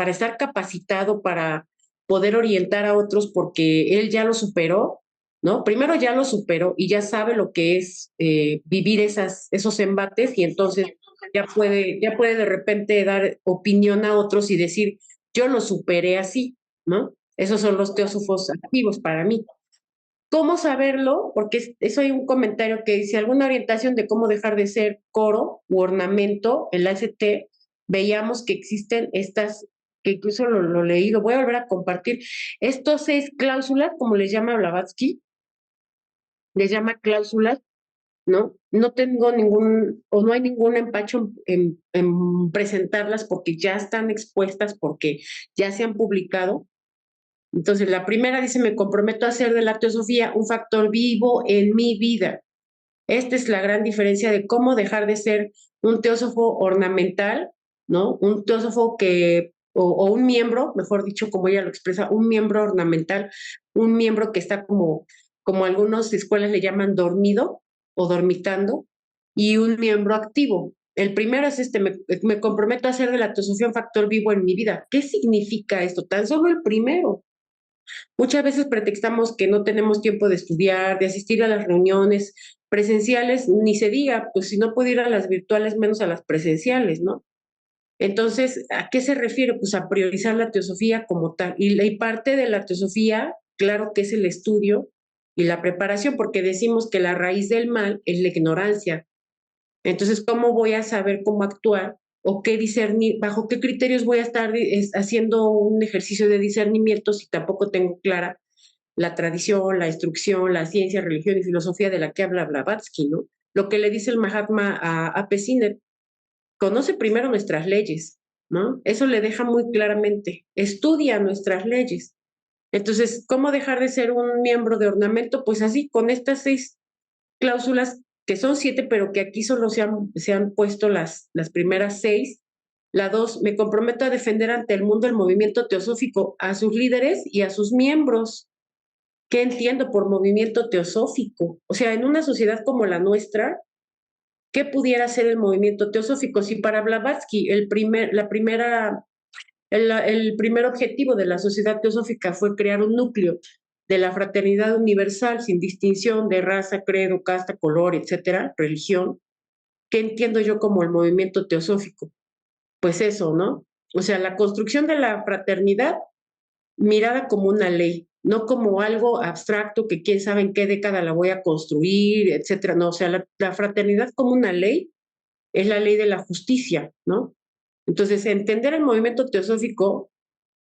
[SPEAKER 2] estar capacitado, para poder orientar a otros, porque él ya lo superó, ¿no? Primero ya lo superó y ya sabe lo que es vivir esos embates y entonces ya puede de repente dar opinión a otros y decir, yo lo superé así, ¿no? Esos son los teósofos activos para mí. ¿Cómo saberlo? Porque eso hay un comentario que dice alguna orientación de cómo dejar de ser coro u ornamento en la ST. Veíamos que existen estas, que incluso lo leí, lo voy a volver a compartir, estos 6 cláusulas, como les llama Blavatsky, les llama cláusulas, ¿no? No tengo ningún, o no hay ningún empacho en presentarlas porque ya están expuestas, porque ya se han publicado. Entonces, la primera dice, me comprometo a hacer de la teosofía un factor vivo en mi vida. Esta es la gran diferencia de cómo dejar de ser un teósofo ornamental, ¿no? Un teósofo o un miembro, mejor dicho, como ella lo expresa, un miembro ornamental, un miembro que está como algunas escuelas le llaman dormido o dormitando, y un miembro activo. El primero es me comprometo a hacer de la teosofía un factor vivo en mi vida. ¿Qué significa esto? Tan solo el primero. Muchas veces pretextamos que no tenemos tiempo de estudiar, de asistir a las reuniones presenciales, ni se diga, pues si no puedo ir a las virtuales, menos a las presenciales, ¿no? Entonces, ¿a qué se refiere? Pues a priorizar la teosofía como tal. Y parte de la teosofía, claro que es el estudio y la preparación, porque decimos que la raíz del mal es la ignorancia. Entonces, ¿cómo voy a saber cómo actuar o qué discernir, bajo qué criterios voy a estar haciendo un ejercicio de discernimiento si tampoco tengo clara la tradición, la instrucción, la ciencia, religión y filosofía de la que habla Blavatsky, ¿no? Lo que le dice el Mahatma a Pesiner, conoce primero nuestras leyes, ¿no? Eso le deja muy claramente, estudia nuestras leyes. Entonces, ¿cómo dejar de ser un miembro de ornamento? Pues así, con estas 6 cláusulas, que son 7, pero que aquí solo se han puesto las primeras 6. La 2, me comprometo a defender ante el mundo el movimiento teosófico, a sus líderes y a sus miembros. ¿Qué entiendo por movimiento teosófico? O sea, en una sociedad como la nuestra, ¿qué pudiera ser el movimiento teosófico? Si para Blavatsky el primer objetivo de la sociedad teosófica fue crear un núcleo de la fraternidad universal sin distinción de raza, credo, casta, color, etcétera, religión. ¿Qué entiendo yo como el movimiento teosófico? Pues eso, ¿no? O sea, la construcción de la fraternidad mirada como una ley, no como algo abstracto que quién sabe en qué década la voy a construir, etcétera. No, o sea, la fraternidad como una ley es la ley de la justicia, ¿no? Entonces, entender el movimiento teosófico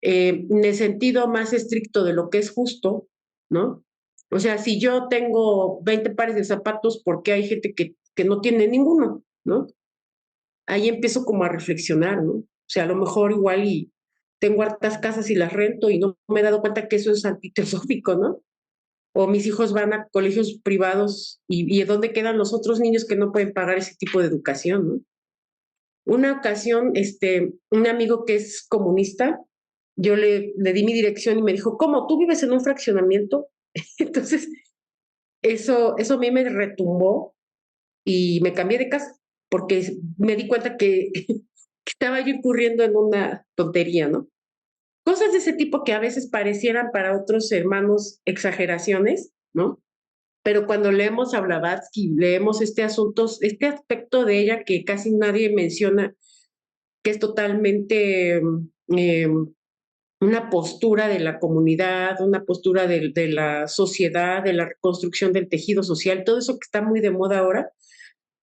[SPEAKER 2] en el sentido más estricto de lo que es justo, ¿no? O sea, si yo tengo 20 pares de zapatos, ¿por qué hay gente que no tiene ninguno, ¿no? Ahí empiezo como a reflexionar, ¿no? O sea, a lo mejor igual y tengo hartas casas y las rento y no me he dado cuenta que eso es antiteosófico, ¿no? O mis hijos van a colegios privados y ¿dónde quedan los otros niños que no pueden pagar ese tipo de educación, ¿no? Una ocasión, un amigo que es comunista, yo le di mi dirección y me dijo, ¿cómo? ¿Tú vives en un fraccionamiento? Entonces, eso a mí me retumbó y me cambié de casa porque me di cuenta que, que estaba yo incurriendo en una tontería, ¿no? Cosas de ese tipo que a veces parecieran para otros hermanos exageraciones, ¿no? Pero cuando leemos a Blavatsky, leemos este asunto, este aspecto de ella que casi nadie menciona, que es totalmente una postura de la comunidad, una postura de la sociedad, de la reconstrucción del tejido social, todo eso que está muy de moda ahora,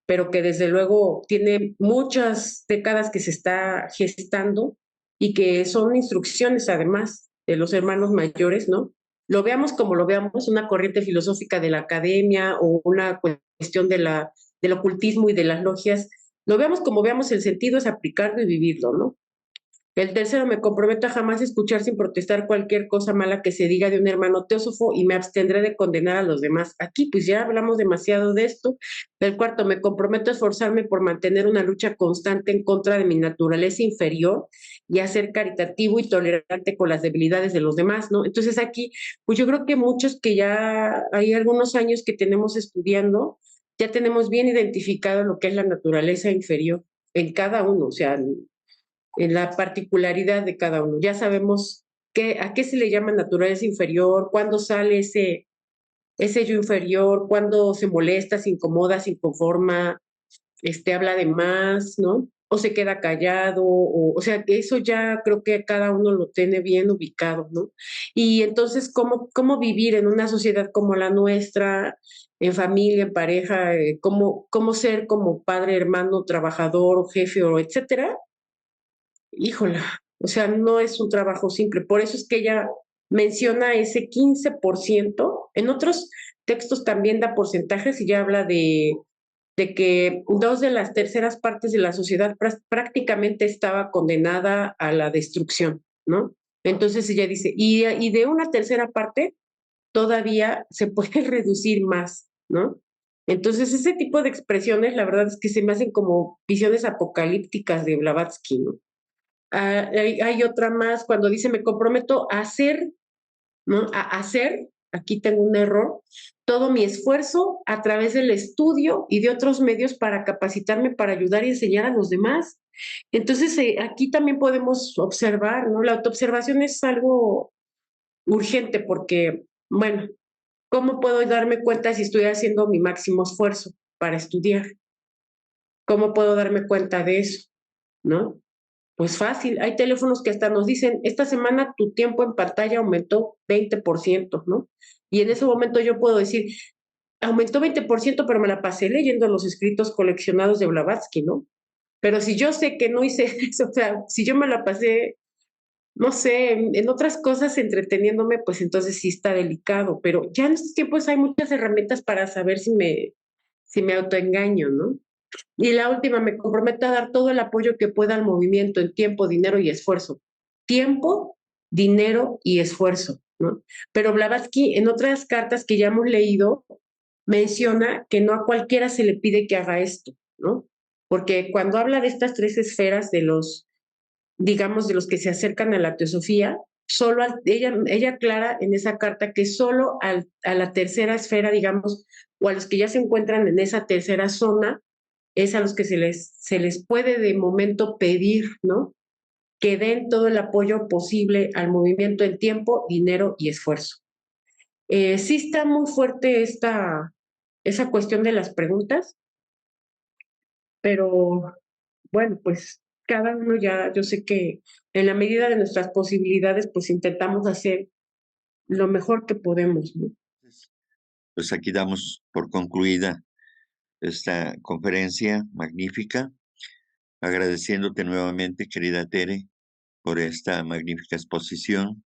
[SPEAKER 2] pero que desde luego tiene muchas décadas que se está gestando y que son instrucciones además de los hermanos mayores, ¿no? Lo veamos como lo veamos, una corriente filosófica de la academia o una cuestión del ocultismo y de las logias, lo veamos como veamos, el sentido es aplicarlo y vivirlo, ¿no? El tercero, me comprometo a jamás escuchar sin protestar cualquier cosa mala que se diga de un hermano teósofo y me abstendré de condenar a los demás. Aquí pues ya hablamos demasiado de esto. El cuarto, me comprometo a esforzarme por mantener una lucha constante en contra de mi naturaleza inferior y a ser caritativo y tolerante con las debilidades de los demás, ¿no? Entonces aquí, pues yo creo que muchos que ya hay algunos años que tenemos estudiando, ya tenemos bien identificado lo que es la naturaleza inferior en cada uno, o sea, en la particularidad de cada uno. Ya sabemos a qué se le llama naturaleza inferior, cuándo sale ese yo inferior, cuándo se molesta, se incomoda, se inconforma, habla de más, ¿no? O se queda callado, o sea, que eso ya creo que cada uno lo tiene bien ubicado, ¿no? Y entonces, ¿cómo vivir en una sociedad como la nuestra, en familia, en pareja, cómo ser como padre, hermano, trabajador, o jefe, o etcétera? Híjola, o sea, no es un trabajo simple. Por eso es que ella menciona ese 15%. En otros textos también da porcentajes y ya habla de que dos de las terceras partes de la sociedad prácticamente estaba condenada a la destrucción, ¿no? Entonces ella dice, y de una tercera parte todavía se puede reducir más, ¿no? Entonces ese tipo de expresiones, la verdad es que se me hacen como visiones apocalípticas de Blavatsky, ¿no? Hay otra más cuando dice, me comprometo a hacer, ¿no? A hacer, aquí tengo un error, todo mi esfuerzo a través del estudio y de otros medios para capacitarme, para ayudar y enseñar a los demás. Entonces, aquí también podemos observar, ¿no? La autoobservación es algo urgente porque, bueno, ¿cómo puedo darme cuenta si estoy haciendo mi máximo esfuerzo para estudiar? ¿Cómo puedo darme cuenta de eso? ¿No? Pues fácil, hay teléfonos que hasta nos dicen, esta semana tu tiempo en pantalla aumentó 20%, ¿no? Y en ese momento yo puedo decir, aumentó 20%, pero me la pasé leyendo los escritos coleccionados de Blavatsky, ¿no? Pero si yo sé que no hice eso, o sea, si yo me la pasé, no sé, en otras cosas entreteniéndome, pues entonces sí está delicado, pero ya en estos tiempos hay muchas herramientas para saber si me autoengaño, ¿no? Y la última, me comprometo a dar todo el apoyo que pueda al movimiento en tiempo, dinero y esfuerzo. Tiempo, dinero y esfuerzo, ¿no? Pero Blavatsky, en otras cartas que ya hemos leído, menciona que no a cualquiera se le pide que haga esto, ¿no? Porque cuando habla de estas tres esferas de los, digamos, de los que se acercan a la teosofía, ella aclara en esa carta que solo a la tercera esfera, digamos, o a los que ya se encuentran en esa tercera zona, es a los que se les puede de momento pedir, ¿no? Que den todo el apoyo posible al movimiento en tiempo, dinero y esfuerzo. Sí está muy fuerte esa cuestión de las preguntas, pero bueno, pues cada uno ya, yo sé que en la medida de nuestras posibilidades, pues intentamos hacer lo mejor que podemos, ¿no?
[SPEAKER 1] Pues aquí damos por concluida esta conferencia magnífica, agradeciéndote nuevamente, querida Tere, por esta magnífica exposición,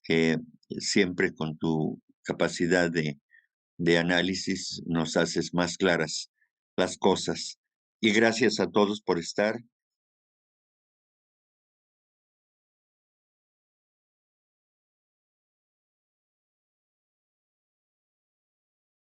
[SPEAKER 1] que siempre con tu capacidad de análisis nos haces más claras las cosas. Y gracias a todos por estar.